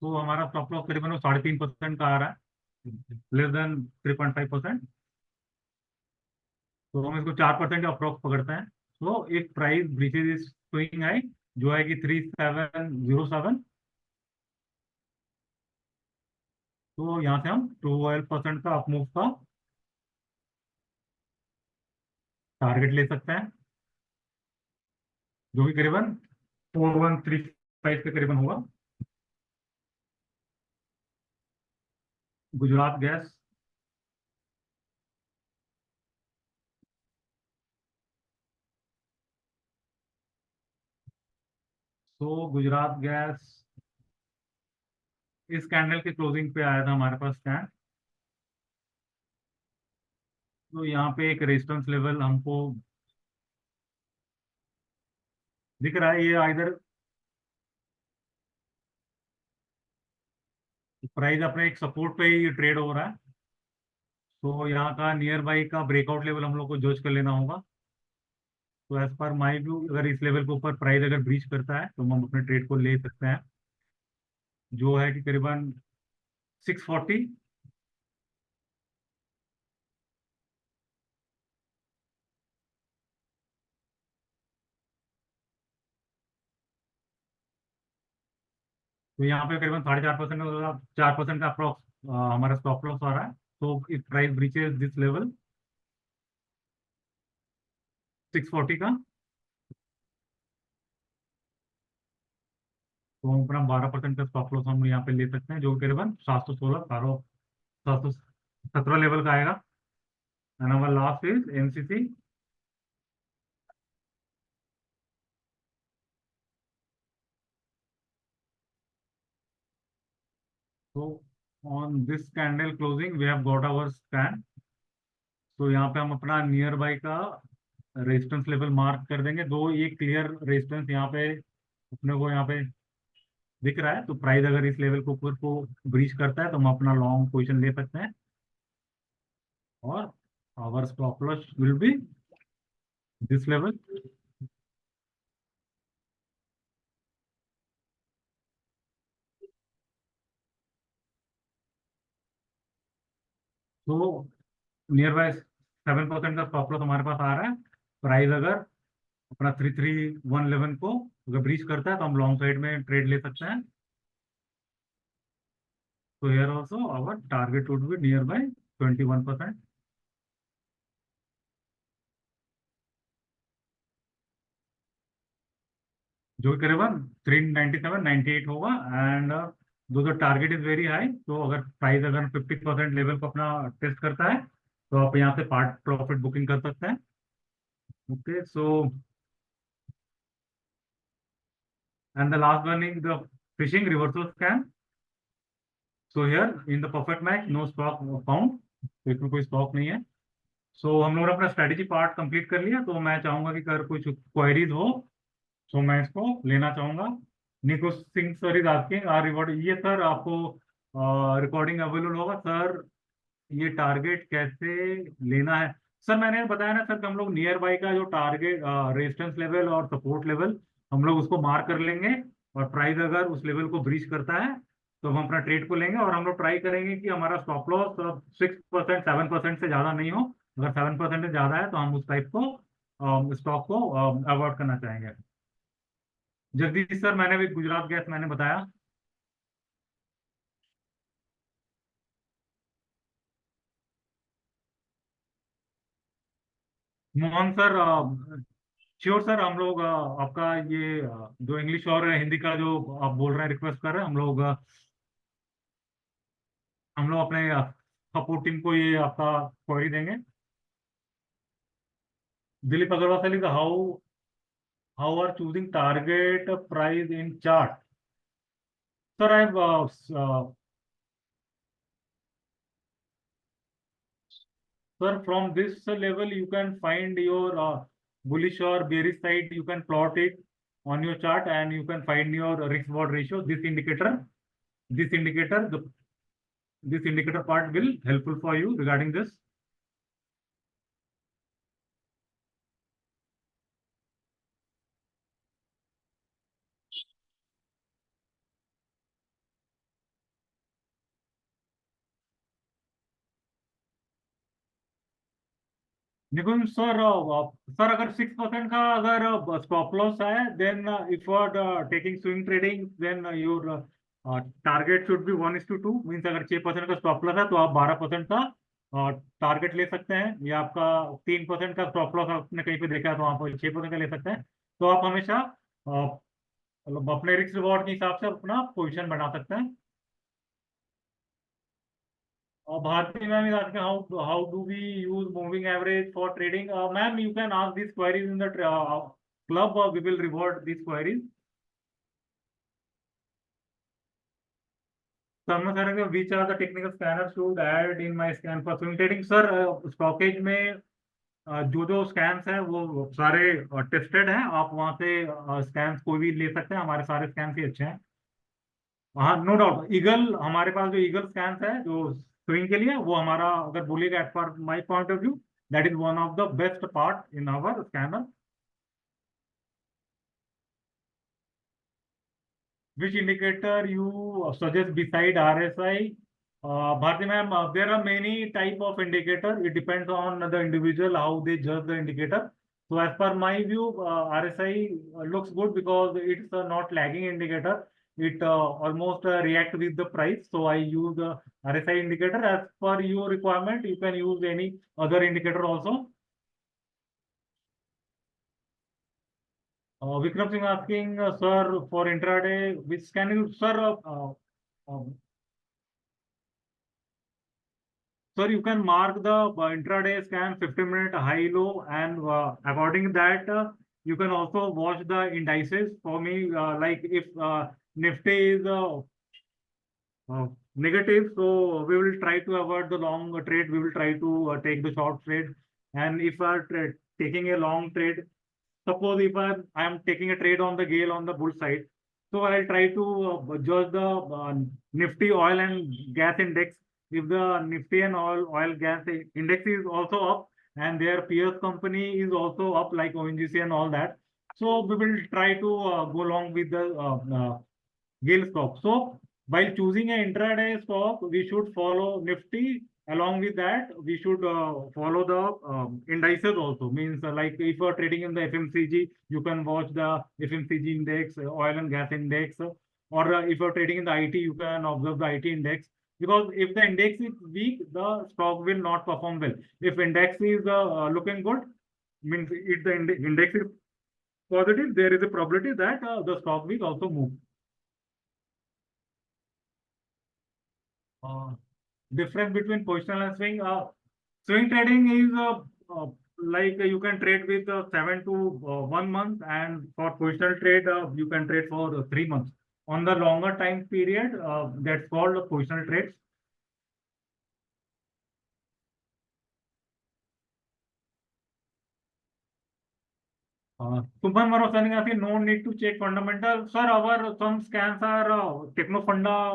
तो हमारा स्टॉप लॉस करीबन 3.5% का आ रहा है, लेस देन 3.5%। तो हम इसको 4% अप्रोक्स पकड़ते हैं। तो एक price breaches is swing high जो है कि 3707। तो यहाँ से हम 12% का अपमूव का टारगेट ले सकते हैं, जो कि करीबन 4135 के करीबन होगा। गुजरात गैस, तो गुजरात गैस इस कैंडल के क्लोजिंग पे आया था हमारे पास स्टैंड। तो यहाँ पे एक रेजिस्टेंस लेवल हमको दिख रहा है, ये इधर प्राइस अपने एक सपोर्ट पे ही ट्रेड हो रहा है। तो यहाँ का नियर बाई का ब्रेकआउट लेवल हम लोग को जज कर लेना होगा। तो एज पर माई व्यू अगर इस लेवल के ऊपर प्राइस अगर ब्रीच करता है तो हम अपने ट्रेड को ले सकते हैं, जो है कि करीबन 640। तो यहाँ पे करीबन 4.5% का 4% का अप्रोक्स हमारा स्टॉप लॉस आ रहा है। तो if price breaches this level 640 का, तो हम अपना 12% का स्टॉप लॉस हम यहाँ पे ले सकते हैं, जो करीबन 716 717 लेवल का आएगा। एंड हमारा लास्ट इज एमसीसी। तो on this candle closing we have got our stand. तो यहाँ पे हम अपना नियर बाई का रेजिस्टेंस लेवल मार्क कर देंगे। दो ये क्लियर रेजिस्टेंस यहाँ पे अपने को यहाँ पे दिख रहा है। तो प्राइस अगर इस लेवल को ऊपर को ब्रीच करता है तो हम अपना लॉन्ग पोजीशन ले सकते हैं, और our stop loss will be this level. तो नियर बाय 7% का स्टॉप लॉस हमारे पास आ रहा है। प्राइस अगर अपना 33111 को अगर ब्रीच करता है तो हम लॉन्ग साइड में ट्रेड ले सकते हैं। तो here also our target would be near by 21%, जो कि करीबन 397-98 होगा। एंड दो टारगेट इज वेरी हाई, तो अगर प्राइस अगर 50% लेवल को अपना टेस्ट करता है तो आप यहाँ से पार्ट प्रॉफिट बुकिंग कर सकते हैं। Okay, so and the last one is the fishing reversal scam. So here in the perfect match no stock found, तो इसमें कोई स्टॉक नहीं है। सो हम लोगों ने अपना स्ट्रेटेजी पार्ट कंप्लीट कर लिया। तो मैं चाहूंगा कि अगर कुछ क्वेरीज हो तो मैं इसको लेना चाहूंगा। Niko Singh sir is asking are reward, ये सर आपको रिकॉर्डिंग अवेलेबल होगा सर। ये टारगेट कैसे लेना है सर, मैंने बताया ना सर कि हम लोग नियर बाई का जो टारगेट रेजिस्टेंस लेवल और सपोर्ट लेवल हम लोग उसको मार्क कर लेंगे। और प्राइस अगर उस लेवल को ब्रीच करता है तो हम अपना ट्रेड को लेंगे, और हम लोग ट्राई करेंगे कि हमारा स्टॉप लॉस 6% 7% से ज्यादा नहीं हो। अगर 7% से ज्यादा है तो हम उस टाइप को स्टॉक को अवॉइड करना चाहेंगे। जगदीश सर, मैंने भी गुजरात गैस मैंने बताया। मोहन सर, श्योर सर, हम लोग आपका ये जो इंग्लिश और हिंदी का जो आप बोल रहे हैं रिक्वेस्ट कर रहे हैं, हम लोग अपने सपोर्ट टीम को ये आपका क्वेरी देंगे। दिलीप अग्रवाल सर लिखा, how are choosing target price in chart. Sir I Sir, from this level, you can find your bullish or bearish side. You can plot it on your chart, and you can find your risk reward ratio. This indicator, this indicator part will helpful for you regarding this. Nikunj sir, sir अगर 6% का अगर स्टॉप लॉस है, then if you are taking swing trading, then your target should be 1:2, means अगर 6% का स्टॉप लॉस है तो आप 12% का टारगेट ले सकते हैं, या आपका 3% का स्टॉप लॉस आपने कहीं पे देखा है तो आप 6% का ले सकते हैं। तो आप हमेशा मतलब अपने रिस्क रिवॉर्ड के हिसाब से अपना पोजिशन बना सकते हैं। Bharti ma'am is asking how do we use moving average for trading? Ma'am, you can ask these queries in the club, or we will reward these queries. Sarma sir, which are the technical scanners should add in my scan for swing trading? Sir, stockage में जो जो स्कैन्स हैं वो सारे टेस्टेड हैं, आप वहां से स्कैन्स कोई भी ले सकते हैं, हमारे सारे स्कैन्स ही अच्छे हैं। हाँ, नो डाउट, ईगल हमारे पास जो ईगल स्कैन्स है जो स्विंग के लिए, वो हमारा अगर बोलिएगा at for my point of view, that is one of the best part in our scanner. Which indicator you suggest beside RSI? Bharti ma'am, there are many type of indicator. It depends on the individual how they judge the indicator. So as per my view, RSI looks good because it's a not lagging indicator. It almost react with the price. So I use the RSI indicator. As per your requirement, you can use any other indicator also. Vikram Singh asking, sir, for intraday, which can you, sir, um, sir, you can mark the intraday scan 15-minute high low, and according to that, you can also watch the indices. For me, like if Nifty is negative, so we will try to avoid the long trade. We will try to take the short trade. And if we are taking a long trade, suppose if I am taking a trade on the Gale on the bull side, so I'll try to judge the Nifty oil and gas index. If the Nifty and oil gas index is also up, and their peers company is also up, like ONGC and all that, so we will try to go along with the Gale stock. So while choosing an intraday stock, we should follow Nifty. Along with that, we should follow the indices also. Means like if you are trading in the FMCG, you can watch the FMCG index, oil and gas index, or if you are trading in the IT, you can observe the IT index. Because if the index is weak, the stock will not perform well. If index is looking good, means if the index is positive, there is a probability that the stock will also move. Difference between positional and swing. Swing trading is like you can trade with 7 to 1 month, and for positional trade, you can trade for 3 months. On the longer time period, that's called positional trades. Suman Marosani asking, no need to check fundamental. Sir, our some scans are Techno Funda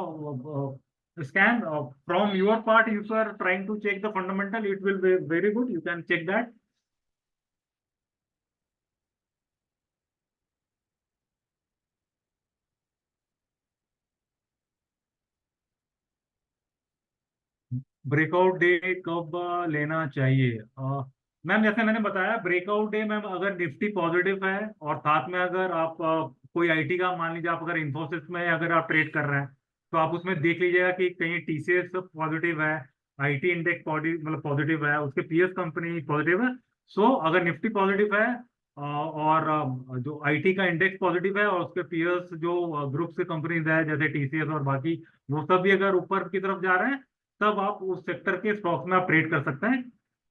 scan. From your part, if you are trying to check the fundamental, it will be very good. You can check that. Breakout day कब लेना चाहिए? मैम जैसे मैंने बताया, ब्रेकआउट डे मैम अगर निफ्टी पॉजिटिव है और साथ में अगर आप कोई आईटी का, मान लीजिए आप अगर इन्फोसिस में अगर आप ट्रेड कर रहे हैं, तो आप उसमें देख लीजिएगा कि कहीं टीसीएस पॉजिटिव है, आईटी इंडेक्स मतलब पॉजिटिव है, उसके पीएस कंपनी पॉजिटिव है। सो अगर निफ्टी पॉजिटिव है और जो आईटी का इंडेक्स पॉजिटिव है और उसके पीएस जो ग्रुप से कंपनीज है जैसे टीसीएस और बाकी, वो सब भी अगर ऊपर की तरफ जा रहे हैं, तब आप उस सेक्टर के स्टॉक्स में आप ट्रेड कर सकते हैं।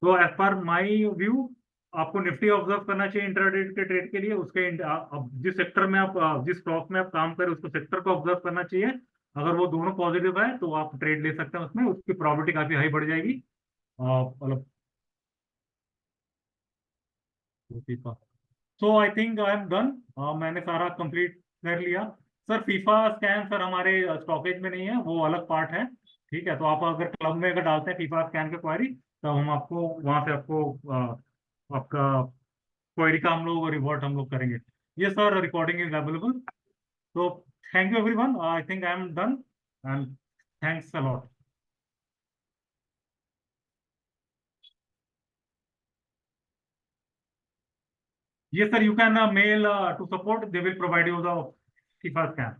तो एज पर माई व्यू, आपको निफ्टी ऑब्जर्व करना चाहिए इंट्राडे के ट्रेड के लिए। उसके जिस सेक्टर में आप जिस स्टॉक में आप काम करें, उसको सेक्टर को ऑब्जर्व करना चाहिए। अगर वो दोनों पॉजिटिव है तो आप ट्रेड ले सकते हैं, उसमें उसकी प्रॉबिलिटी काफी हाई बढ़ जाएगी। मतलब FIFA. So I think I am done. मैंने सारा कंप्लीट कर लिया। सर फीफा स्कैन सर हमारे स्टॉकेज में नहीं है, वो अलग पार्ट है। ठीक है, तो आप अगर क्लब में अगर डालते हैं फीफा स्कैन का क्वेरी, तो हम आपको वहां से आपको आपका क्वेरी का हम लोग रिवॉर्ड हम लोग करेंगे। ये सर रिकॉर्डिंग इज अवेलेबल। तो thank you everyone, I think I am done and thanks a lot. Yes, sir, you can mail to support. They will provide you the FIFA scan.